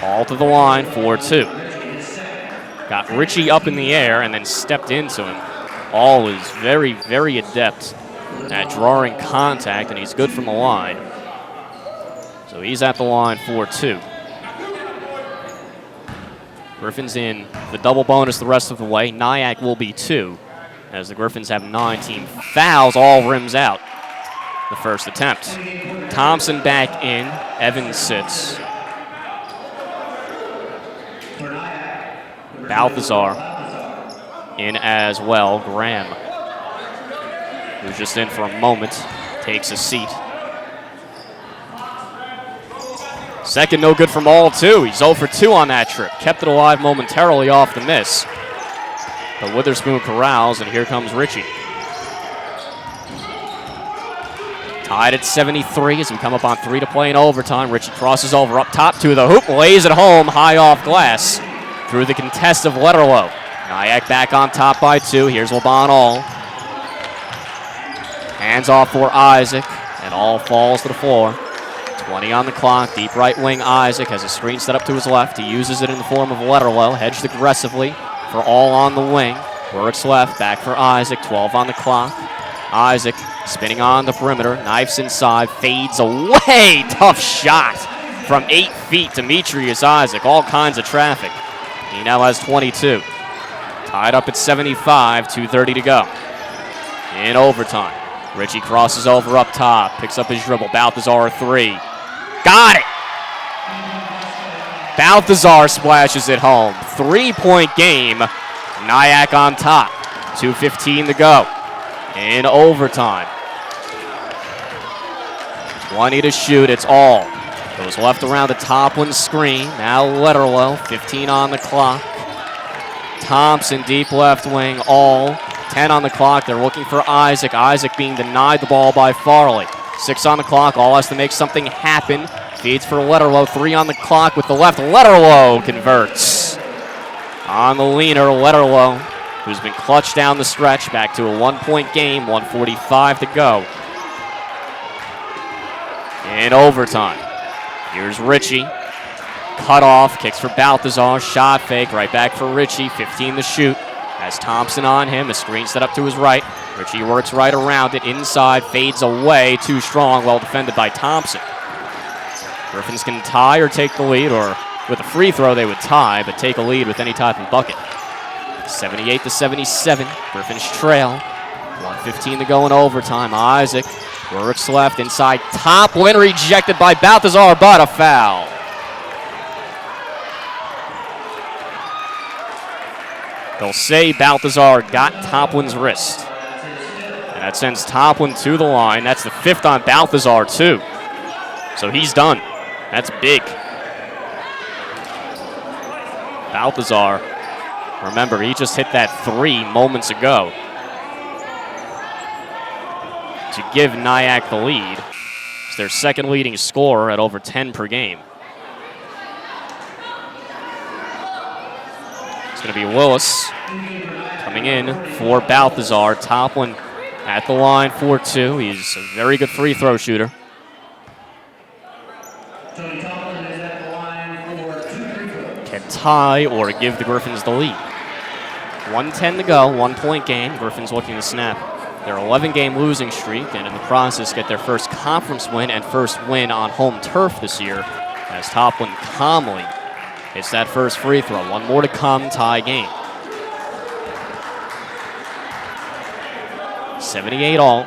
All to the line for 2. Got Ritchie up in the air and then stepped into him. All is very, very adept at drawing contact, and he's good from the line. So he's at the line for 2. Griffins in the double bonus the rest of the way. Nyack will be 2, as the Griffins have 9 team fouls. All rims out the first attempt. Thompson back in. Evans sits. Balthazar in as well. Graham, who's just in for a moment, takes a seat. Second no good from All, too. He's 0 for 2 on that trip. Kept it alive momentarily off the miss. But Witherspoon corrals, and here comes Ritchie. Tied at 73 as we come up on 3 to play in overtime. Ritchie crosses over up top to the hoop, lays it home, high off glass through the contest of Letterlow. Nyack back on top by 2. Here's LeBon All. Hands off for Isaac, and All falls to the floor. 20 on the clock. Deep right wing Isaac has a screen set up to his left. He uses it in the form of Letterlow. Hedged aggressively for All on the wing. Works left, back for Isaac. 12 on the clock. Isaac spinning on the perimeter. Knifes inside, fades away. Tough shot from 8 feet. Demetrius Isaac, all kinds of traffic. He now has 22. Tied up at 75, 2:30 to go in overtime. Ritchie crosses over up top, picks up his dribble. Balthazar 3. Got it! Balthazar splashes it home. 3-point game. Nyack on top. 2:15 to go in overtime. 20 to shoot. It's All. Goes left around the Toplin screen. Now Letterlow. 15 on the clock. Thompson deep left wing. All. 10 on the clock. They're looking for Isaac. Isaac being denied the ball by Farley. 6 on the clock. All has to make something happen. Feeds for Letterlow. 3 on the clock with the left. Letterlow converts. On the leaner, Letterlow, who's been clutched down the stretch. Back to a 1-point game. 1:45 to go in overtime. Here's Ritchie. Cut off. Kicks for Balthazar. Shot fake. Right back for Ritchie. 15 to shoot. Has Thompson on him. A screen set up to his right. Ritchie works right around it. Inside. Fades away. Too strong. Well defended by Thompson. Griffins can tie or take the lead, or with a free throw they would tie, but take a lead with any type of bucket. 78 to 77. Griffins trail. 1:15 to go in overtime. Isaac works left inside. Toplin rejected by Balthazar, but a foul. They'll say Balthazar got Toplin's wrist. And that sends Toplin to the line. That's the 5th on Balthazar, too. So he's done. That's big. Balthazar, remember, he just hit that 3 moments ago to give Nyack the lead. It's their second leading scorer at over 10 per game. It's going to be Willis coming in for Balthazar. Toplin at the line for 2. He's a very good free throw shooter. Can tie or give the Griffins the lead. 1:10 to go, 1-point game. Griffins looking to snap their 11-game losing streak and in the process get their first conference win and first win on home turf this year as Toplin calmly hits that first free throw. 1 more to come, tie game. 78 all.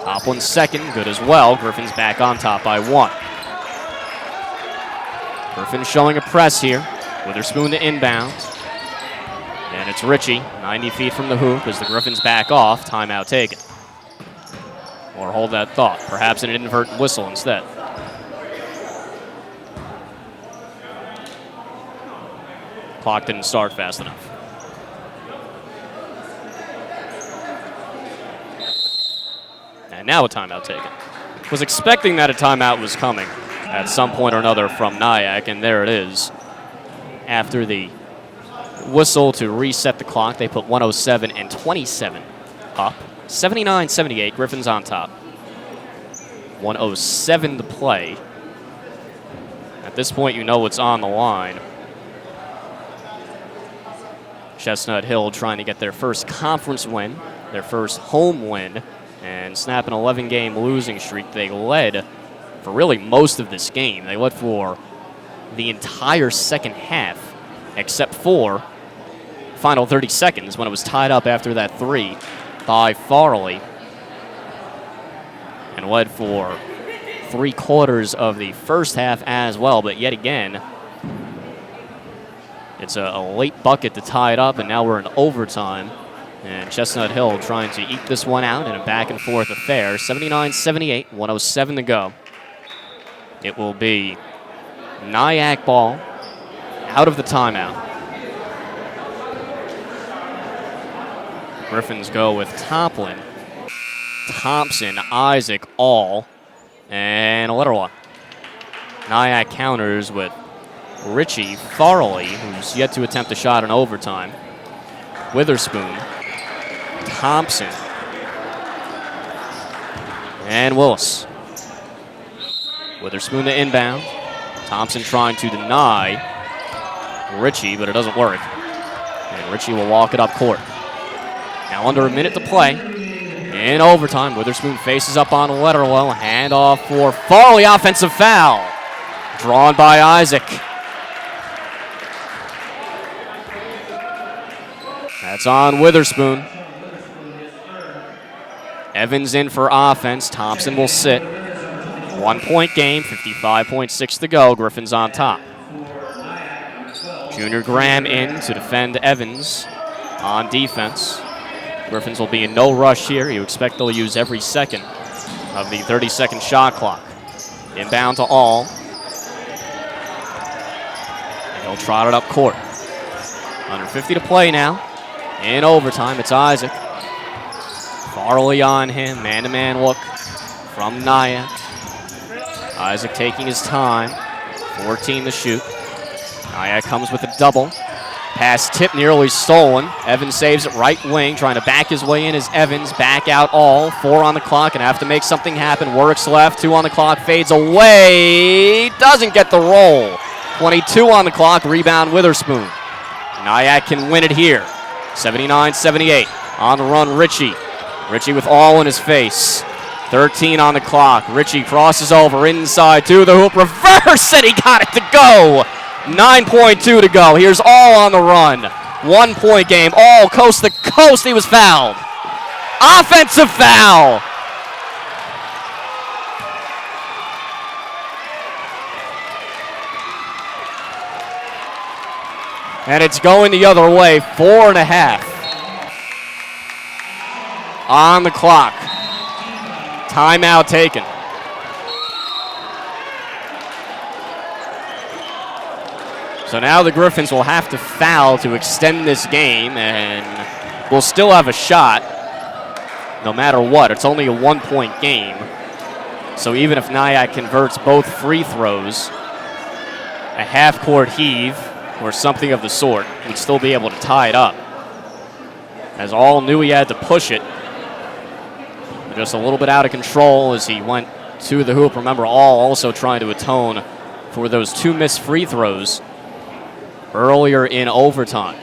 Toplin's second, good as well. Griffins back on top by 1. Griffins showing a press here. Witherspoon to inbound. And it's Ritchie, 90 feet from the hoop as the Griffins back off. Timeout taken. Or hold that thought. Perhaps an inadvertent whistle instead. Clock didn't start fast enough. And now a timeout taken. Was expecting that a timeout was coming at some point or another from Nyack, and there it is. After the whistle to reset the clock, they put 107 and 27 up. 79-78, Griffins on top. 107 to play. At this point, you know what's on the line. Chestnut Hill trying to get their first conference win, their first home win, and snap an 11-game losing streak. They led for really most of this game. They led for the entire second half, except for final 30 seconds when it was tied up after that 3 by Farley, and led for 3/4 of the first half as well. But yet again, it's a late bucket to tie it up, and now we're in overtime. And Chestnut Hill trying to eke this one out in a back-and-forth affair. 79-78, 107 to go. It will be Nyack ball out of the timeout. Griffins go with Toplin, Thompson, Isaac, All, and Letterwa. Nyack counters with Ritchie, Farley, who's yet to attempt a shot in overtime, Witherspoon, Thompson, and Willis. Witherspoon to inbound. Thompson trying to deny Ritchie, but it doesn't work. And Ritchie will walk it up court. Now under a minute to play. In overtime, Witherspoon faces up on Letterlow. Handoff for Farley, offensive foul. Drawn by Isaac. That's on Witherspoon. Evans in for offense. Thompson will sit. 1-point game, 55.6 to go. Griffins on top. Junior Graham in to defend Evans on defense. Griffins will be in no rush here. You expect they'll use every second of the 30-second shot clock. Inbound to All. And he'll trot it up court. Under 50 to play now. In overtime, it's Isaac. Farley on him, man-to-man look from Nyack. Isaac taking his time, 14 to shoot. Nyack comes with a double. Pass tip nearly stolen. Evans saves it right wing, trying to back his way in as Evans. Back out All, 4 on the clock, and have to make something happen. Works left, 2 on the clock, fades away. Doesn't get the roll. 22 on the clock, rebound Witherspoon. Nyack can win it here. 79-78. On the run, Ritchie. Ritchie with All in his face. 13 on the clock. Ritchie crosses over inside to the hoop. Reverse, and he got it to go. 9.2 to go. Here's All on the run. 1-point game. All coast to coast. He was fouled. Offensive foul. And it's going the other way. 4.5 on the clock. Timeout taken. So now the Griffins will have to foul to extend this game, and we'll still have a shot no matter what. It's only a 1-point game. So even if Nyack converts both free throws, a half-court heave or something of the sort, we'd still be able to tie it up. As All knew he had to push it. Just a little bit out of control as he went to the hoop. Remember, All also trying to atone for those 2 missed free throws earlier in overtime.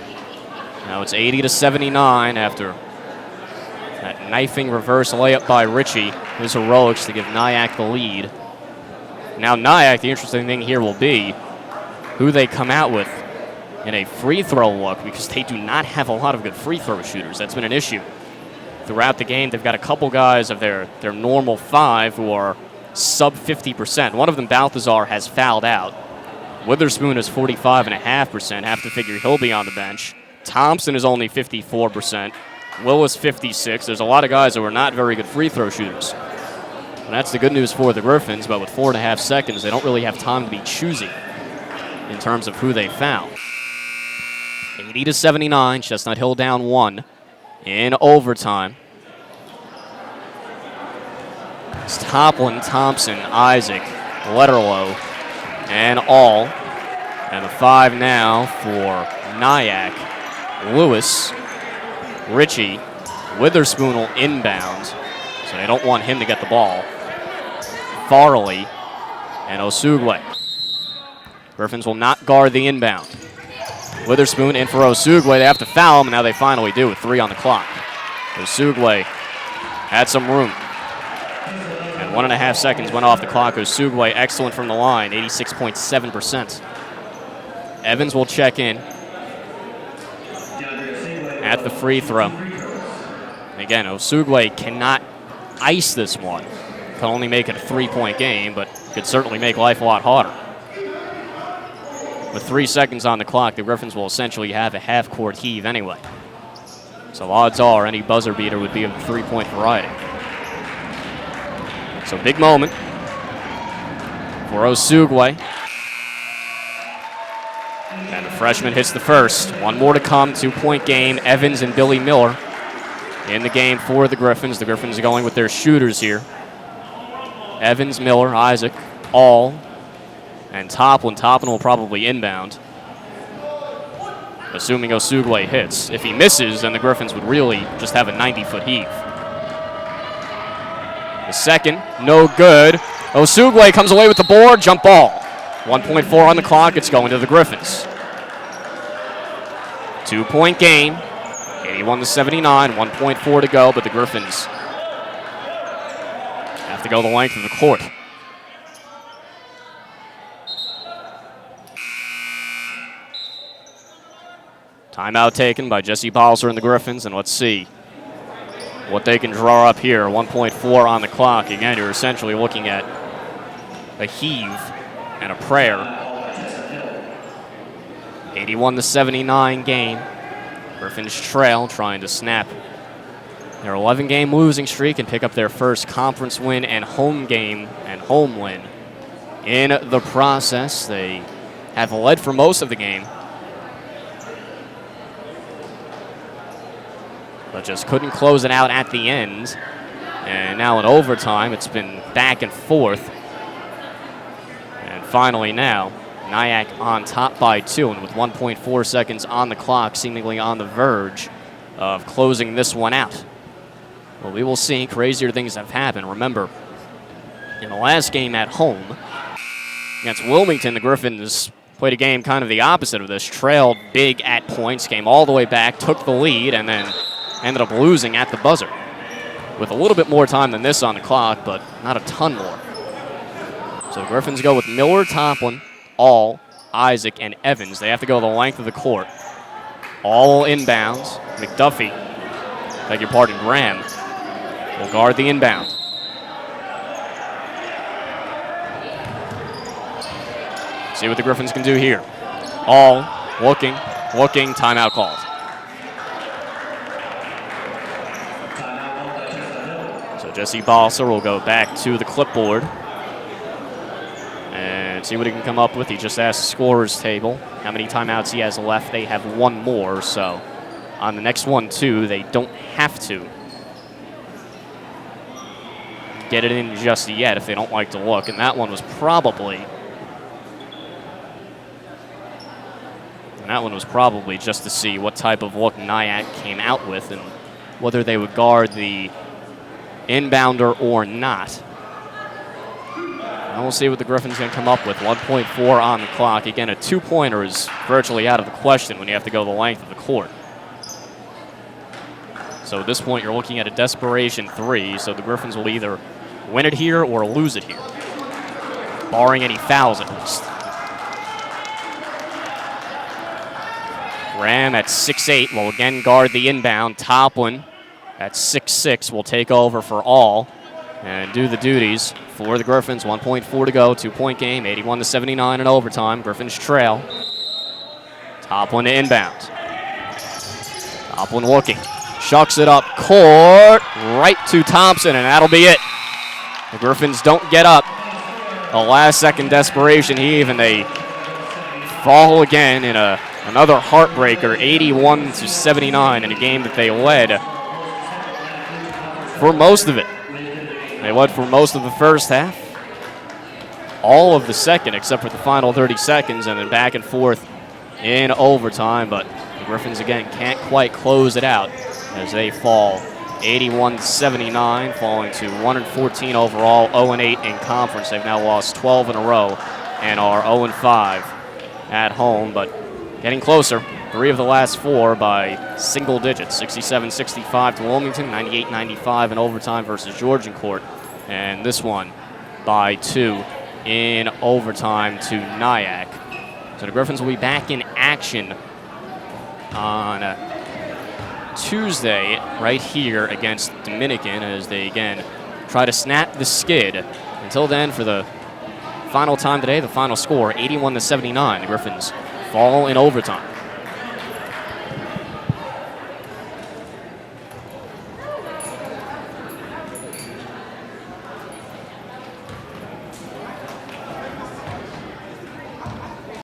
Now it's 80-79 after that knifing reverse layup by Ritchie. His heroics to give Nyack the lead. Now Nyack, the interesting thing here will be who they come out with in a free throw look, because they do not have a lot of good free throw shooters. That's been an issue throughout the game. They've got a couple guys of their normal 5 who are sub 50%. One of them, Balthazar, has fouled out. Witherspoon is 45.5%. Have to figure he'll be on the bench. Thompson is only 54%. Willis 56. There's a lot of guys who are not very good free throw shooters. And that's the good news for the Griffins, but with 4.5 seconds, they don't really have time to be choosy in terms of who they foul. 80-79, Chestnut Hill down 1 in overtime. It's Toplin, Thompson, Isaac, Letterlow, and All. And the 5 now for Nyack. Lewis, Ritchie, Witherspoon will inbound, so they don't want him to get the ball. Farley and Osugwe. Griffins will not guard the inbound. Witherspoon in for Osugwe. They have to foul him, and now they finally do with 3 on the clock. Osugwe had some room. And 1.5 seconds went off the clock. Osugwe excellent from the line, 86.7%. Evans will check in at the free throw. And again, Osugwe cannot ice this one. Can only make it a 3-point game, but could certainly make life a lot harder. With 3 seconds on the clock, the Griffins will essentially have a half-court heave anyway. So odds are any buzzer beater would be of the 3-point variety. So big moment for Osugwe. And the freshman hits the first. 1 more to come, 2-point game. Evans and Billy Miller in the game for the Griffins. The Griffins are going with their shooters here. Evans, Miller, Isaac, All, and Toplin. Toplin will probably inbound, assuming Osugwe hits. If he misses, then the Griffins would really just have a 90-foot heave. The second, no good. Osugwe comes away with the board, jump ball. 1.4 on the clock, it's going to the Griffins. 2-point game, 81-79, 1.4 to go, but the Griffins have to go the length of the court. Timeout taken by Jesse Balser and the Griffins, and let's see what they can draw up here. 1.4 on the clock. Again, you're essentially looking at a heave and a prayer. 81-79 game. Griffins trail, trying to snap their 11-game losing streak and pick up their first conference win and home game and home win. In the process, they have led for most of the game, but just couldn't close it out at the end. And now in overtime, it's been back and forth. And finally now, Nyack on top by 2, and with 1.4 seconds on the clock, seemingly on the verge of closing this one out. Well, we will see. Crazier things have happened. Remember, in the last game at home against Wilmington, the Griffins played a game kind of the opposite of this. Trailed big at points, came all the way back, took the lead, and then ended up losing at the buzzer. With a little bit more time than this on the clock, but not a ton more. So the Griffins go with Miller, Toplin, All, Isaac, and Evans. They have to go the length of the court. All inbounds. McDuffie, beg your pardon, Graham, will guard the inbound. See what the Griffins can do here. All looking, timeout called. So Jesse Balser will go back to the clipboard. And and see what he can come up with. He just asked the scorer's table how many timeouts he has left. They have one more, so on the next one, too, they don't have to get it in just yet if they don't like to look. And that one was probably just to see what type of look Nyack came out with and whether they would guard the inbounder or not. And we'll see what the Griffins can come up with. 1.4 on the clock. Again, a two-pointer is virtually out of the question when you have to go the length of the court. So at this point, you're looking at a desperation three, so the Griffins will either win it here or lose it here, barring any fouls at least. Graham at 6'8" will again guard the inbound. Toplin at 6'6" will take over for all and do the duties for the Griffins. 1.4 to go, two-point game, 81-79 in overtime. Griffins trail. Toplin to inbound. Toplin looking. Shucks it up court, right to Thompson, and that'll be it. The Griffins don't get up. A last-second desperation heave, and they fall again in another heartbreaker, 81-79 in a game that they led for most of it. They led for most of the first half, all of the second except for the final 30 seconds, and then back and forth in overtime. But the Griffins, again, can't quite close it out as they fall 81-79, falling to 1-14 overall, 0-8 in conference. They've now lost 12 in a row and are 0-5 at home, but getting closer. 3 of the last 4 by single digits. 67-65 to Wilmington, 98-95 in overtime versus Georgiancourt, and this one by 2 in overtime to Nyack. So the Griffins will be back in action on Tuesday right here against Dominican as they again try to snap the skid. Until then, for the final time today, the final score 81-79. The Griffins fall in overtime.